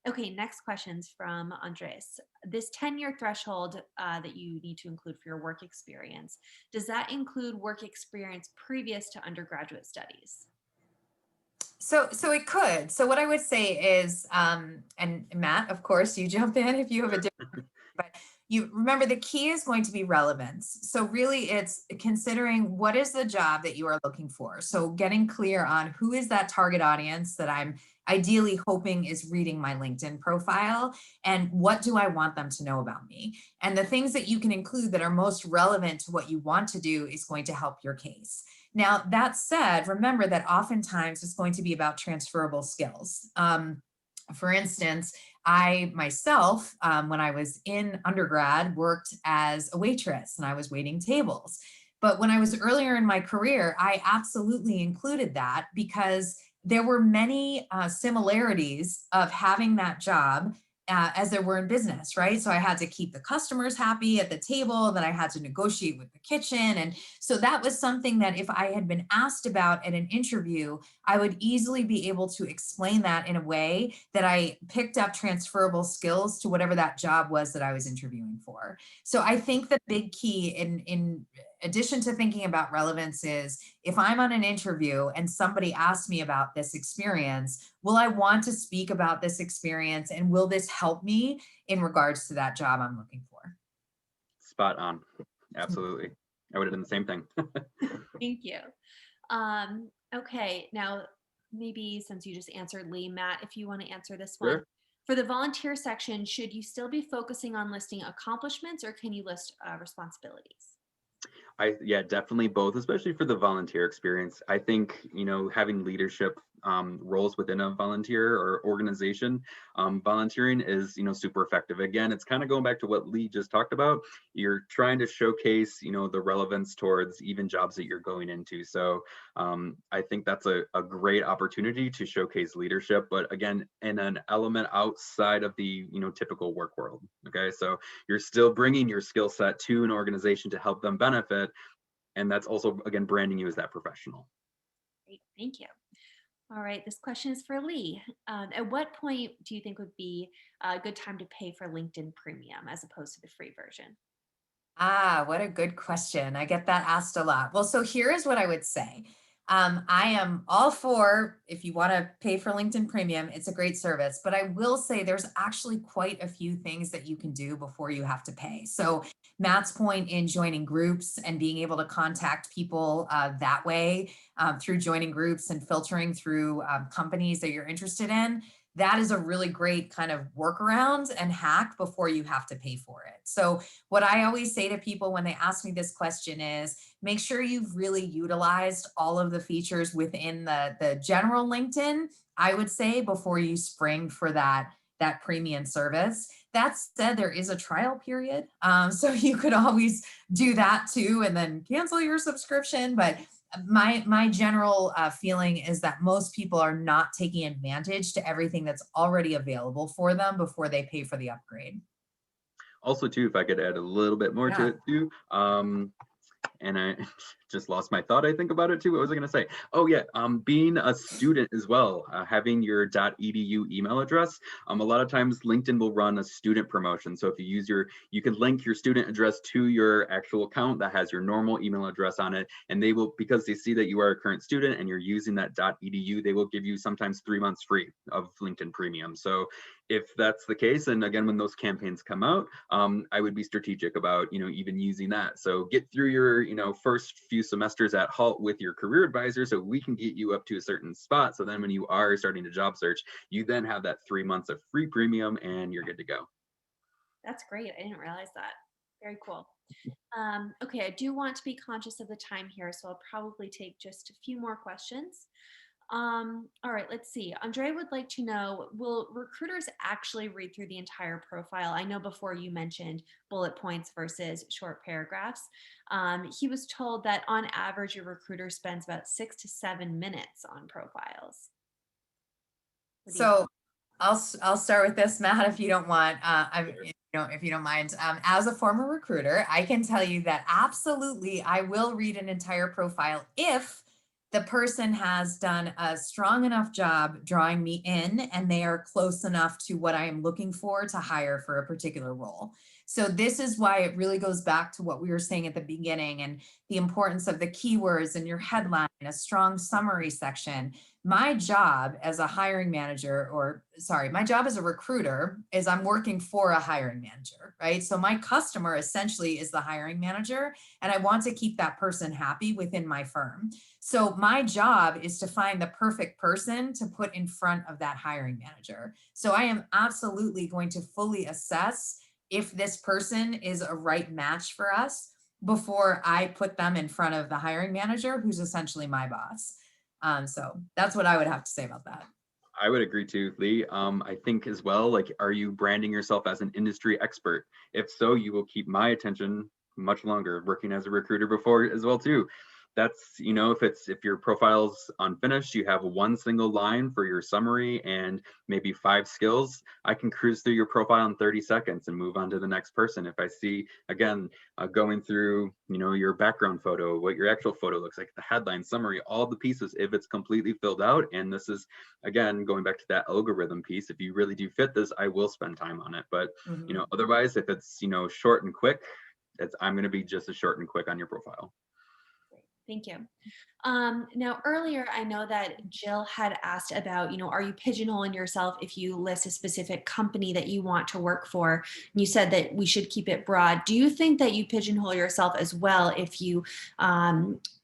Okay, next question's from Andres. This 10-year threshold that you need to include for your work experience, does that include work experience previous to undergraduate studies? So it could. So what I would say is, and Matt, of course, you jump in if you have a different, but you remember the key is going to be relevance. So really it's considering what is the job that you are looking for. So getting clear on who is that target audience that I'm ideally hoping is reading my LinkedIn profile, and what do I want them to know about me? And the things that you can include that are most relevant to what you want to do is going to help your case. Now, that said, remember that oftentimes it's going to be about transferable skills. For instance, I myself, when I was in undergrad, worked as a waitress and I was waiting tables. But when I was earlier in my career, I absolutely included that because there were many similarities of having that job as there were in business, right? So I had to keep the customers happy at the table, then I had to negotiate with the kitchen. And so that was something that if I had been asked about at an interview, I would easily be able to explain that in a way that I picked up transferable skills to whatever that job was that I was interviewing for. So I think the big key in addition to thinking about relevance is if I'm on an interview and somebody asks me about this experience, will I want to speak about this experience and will this help me in regards to that job I'm looking for? Spot on. Absolutely. I would have done the same thing. Thank you. Okay, now maybe since you just answered Lee, Matt, if you want to answer this one. Sure. For the volunteer section, should you still be focusing on listing accomplishments or can you list responsibilities? Yeah, definitely both, especially for the volunteer experience. I think, having leadership roles within a volunteer or organization, volunteering is, super effective. Again, it's kind of going back to what Lee just talked about. You're trying to showcase, the relevance towards even jobs that you're going into. So I think that's a great opportunity to showcase leadership, but again, in an element outside of the, typical work world. Okay, so you're still bringing your skill set to an organization to help them benefit. And that's also, again, branding you as that professional. Great, thank you. All right, this question is for Lee. At what point do you think would be a good time to pay for LinkedIn Premium as opposed to the free version? What a good question. I get that asked a lot. Well, so here is what I would say. I am all for, if you want to pay for LinkedIn Premium, it's a great service, but I will say there's actually quite a few things that you can do before you have to pay. So Matt's point in joining groups and being able to contact people that way through joining groups and filtering through companies that you're interested in, that is a really great kind of workaround and hack before you have to pay for it. So what I always say to people when they ask me this question is, make sure you've really utilized all of the features within the general LinkedIn, I would say, before you spring for that premium service. That said, there is a trial period. So you could always do that too and then cancel your subscription. But my general feeling is that most people are not taking advantage to everything that's already available for them before they pay for the upgrade. Also, too, if I could add a little bit more to Yeah. it too, and I just lost my thought, I think, about it too. What was I going to say? Oh yeah, being a student as well, having your .edu email address. A lot of times LinkedIn will run a student promotion. So if you use you can link your student address to your actual account that has your normal email address on it, and they will, because they see that you are a current student and you're using that .edu, they will give you sometimes 3 months free of LinkedIn Premium. So if that's the case, and again, when those campaigns come out, I would be strategic about, even using that. So get through your, first few semesters at Hult with your career advisor, so we can get you up to a certain spot. So then when you are starting to job search, you then have that 3 months of free premium and you're good to go. That's great. I didn't realize that. Very cool. Okay, I do want to be conscious of the time here, so I'll probably take just a few more questions. All right, let's see. Andre would like to know, will recruiters actually read through the entire profile? I know before you mentioned bullet points versus short paragraphs. He was told that on average, your recruiter spends about 6 to 7 minutes on profiles. So I'll start with this, Matt, if you don't want. If you don't mind. As a former recruiter, I can tell you that absolutely I will read an entire profile if the person has done a strong enough job drawing me in and they are close enough to what I am looking for to hire for a particular role. So this is why it really goes back to what we were saying at the beginning and the importance of the keywords in your headline, a strong summary section. My job as a hiring manager, my job as a recruiter is I'm working for a hiring manager, right? So my customer essentially is the hiring manager, and I want to keep that person happy within my firm. So my job is to find the perfect person to put in front of that hiring manager. So I am absolutely going to fully assess if this person is a right match for us before I put them in front of the hiring manager, who's essentially my boss. So that's what I would have to say about that. I would agree too, Lee. I think as well, like, are you branding yourself as an industry expert? If so, you will keep my attention much longer, working as a recruiter before as well too. That's, if your profile's unfinished, you have one single line for your summary and maybe 5 skills, I can cruise through your profile in 30 seconds and move on to the next person. If I see, again, going through, your background photo, what your actual photo looks like, the headline, summary, all the pieces, if it's completely filled out, and this is, again, going back to that algorithm piece, if you really do fit this, I will spend time on it. But, otherwise, if it's, short and quick, I'm going to be just as short and quick on your profile. Thank you. Now, earlier, I know that Jill had asked about, are you pigeonholing yourself if you list a specific company that you want to work for? And you said that we should keep it broad. Do you think that you pigeonhole yourself as well if you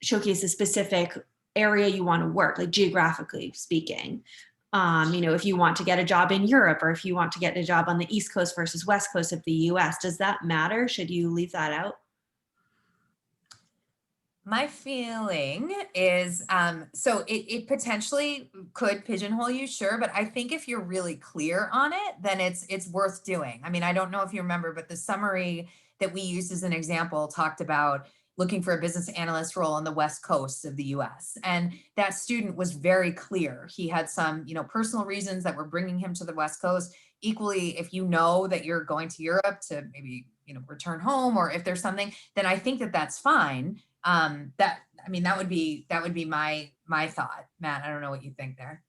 showcase a specific area you want to work, like geographically speaking? If you want to get a job in Europe or if you want to get a job on the East Coast versus West Coast of the US, does that matter? Should you leave that out? My feeling is, so it potentially could pigeonhole you, sure, but I think if you're really clear on it, then it's worth doing. I mean, I don't know if you remember, but the summary that we used as an example talked about looking for a business analyst role on the West Coast of the US. And that student was very clear. He had some, personal reasons that were bringing him to the West Coast. Equally, if you know that you're going to Europe to maybe, return home, or if there's something, then I think that that's fine. That would be my thought. Matt, I don't know what you think there.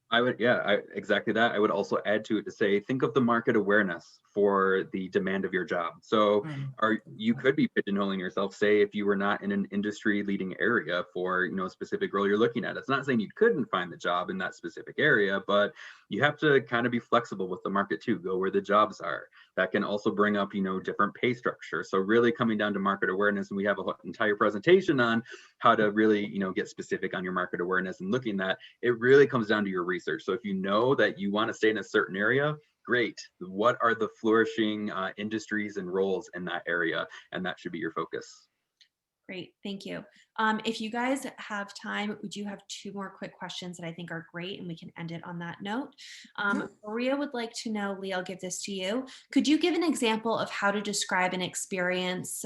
Exactly that. I would also add to it to say, think of the market awareness for the demand of your job. So you could be pigeonholing yourself, say, if you were not in an industry leading area for, a specific role you're looking at. It's not saying you couldn't find the job in that specific area, but you have to kind of be flexible with the market too, go where the jobs are. That can also bring up, different pay structure. So really coming down to market awareness, and we have an entire presentation on how to really, get specific on your market awareness and looking at that. It really comes down to your research. research. So if you know that you want to stay in a certain area, great. What are the flourishing industries and roles in that area? And that should be your focus. Great, thank you. If you guys have time, we do have two more quick questions that I think are great, and we can end it on that note. Maria would like to know, Lee, I'll give this to you. Could you give an example of how to describe an experience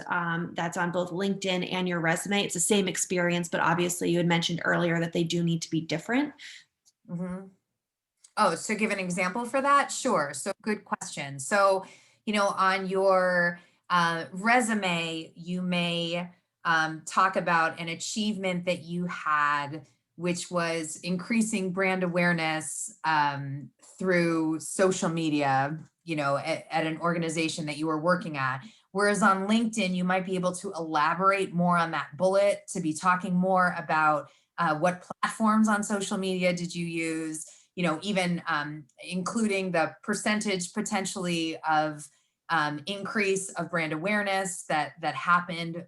that's on both LinkedIn and your resume? It's the same experience, but obviously you had mentioned earlier that they do need to be different. Oh, so give an example for that? Sure. So good question. So, on your resume, you may talk about an achievement that you had, which was increasing brand awareness through social media, at an organization that you were working at. Whereas on LinkedIn, you might be able to elaborate more on that bullet, to be talking more about what platforms on social media did you use, even including the percentage potentially of increase of brand awareness that happened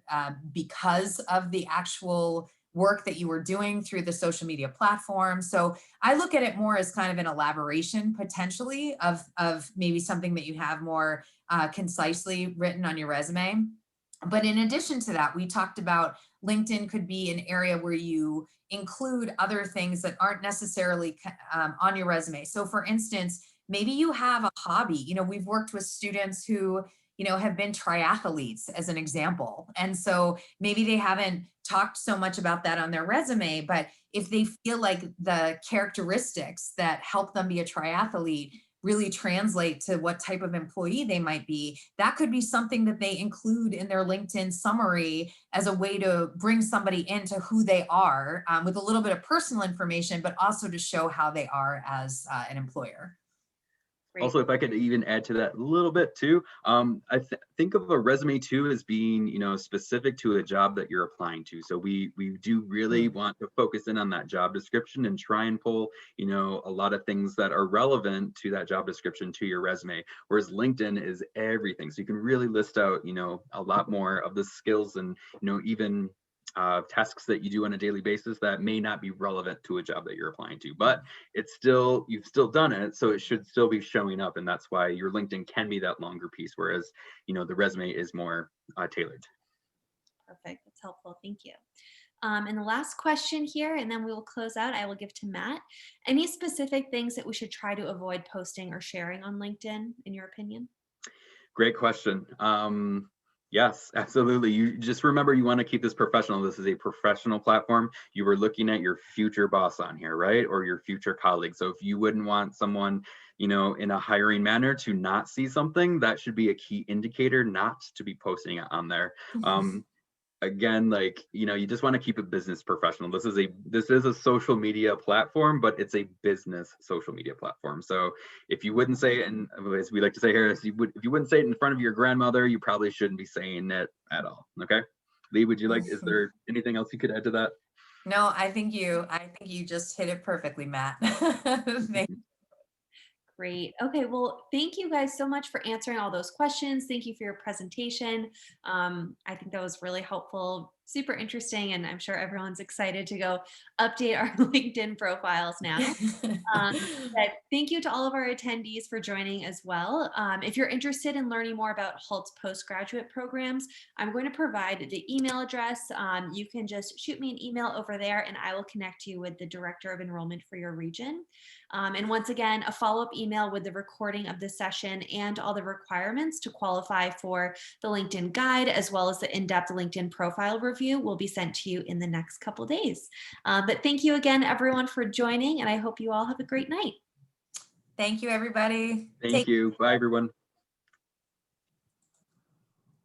because of the actual work that you were doing through the social media platform. So I look at it more as kind of an elaboration potentially of maybe something that you have more concisely written on your resume. But in addition to that, we talked about LinkedIn could be an area where you include other things that aren't necessarily on your resume. So for instance, maybe you have a hobby. We've worked with students who, have been triathletes as an example. And so maybe they haven't talked so much about that on their resume, but if they feel like the characteristics that help them be a triathlete really translate to what type of employee they might be, that could be something that they include in their LinkedIn summary as a way to bring somebody into who they are with a little bit of personal information, but also to show how they are as an employer. Also, if I could even add to that a little bit too, think of a resume too as being, specific to a job that you're applying to. So we do really want to focus in on that job description and try and pull, a lot of things that are relevant to that job description to your resume. Whereas LinkedIn is everything, so you can really list out, a lot more of the skills and, even tasks that you do on a daily basis that may not be relevant to a job that you're applying to, but you've still done it, so it should still be showing up, and that's why your LinkedIn can be that longer piece, whereas the resume is more tailored. Perfect, that's helpful, thank you. And the last question here, and then we will close out, I will give to Matt. Any specific things that we should try to avoid posting or sharing on LinkedIn, in your opinion? Great question. Yes, absolutely. You just remember, you want to keep this professional. This is a professional platform. You were looking at your future boss on here, right? Or your future colleague. So if you wouldn't want someone, in a hiring manner to not see something, that should be a key indicator not to be posting it on there. Again, you just want to keep it business professional. This is a social media platform, but it's a business social media platform. So if you wouldn't say it, and as we like to say here, if you wouldn't say it in front of your grandmother, you probably shouldn't be saying it at all. Okay, Lee, is there anything else you could add to that? No, I think you just hit it perfectly, Matt. Thank you. Great. Okay. Well, thank you guys so much for answering all those questions. Thank you for your presentation. I think that was really helpful, super interesting, and I'm sure everyone's excited to go update our LinkedIn profiles now. But thank you to all of our attendees for joining as well. If you're interested in learning more about Hult's postgraduate programs, I'm going to provide the email address. You can just shoot me an email over there and I will connect you with the Director of Enrollment for your region. And once again, a follow-up email with the recording of the session and all the requirements to qualify for the LinkedIn guide, as well as the in-depth LinkedIn profile review, will be sent to you in the next couple days. But thank you again, everyone, for joining, and I hope you all have a great night. Thank you, everybody. Thank you. Bye, everyone.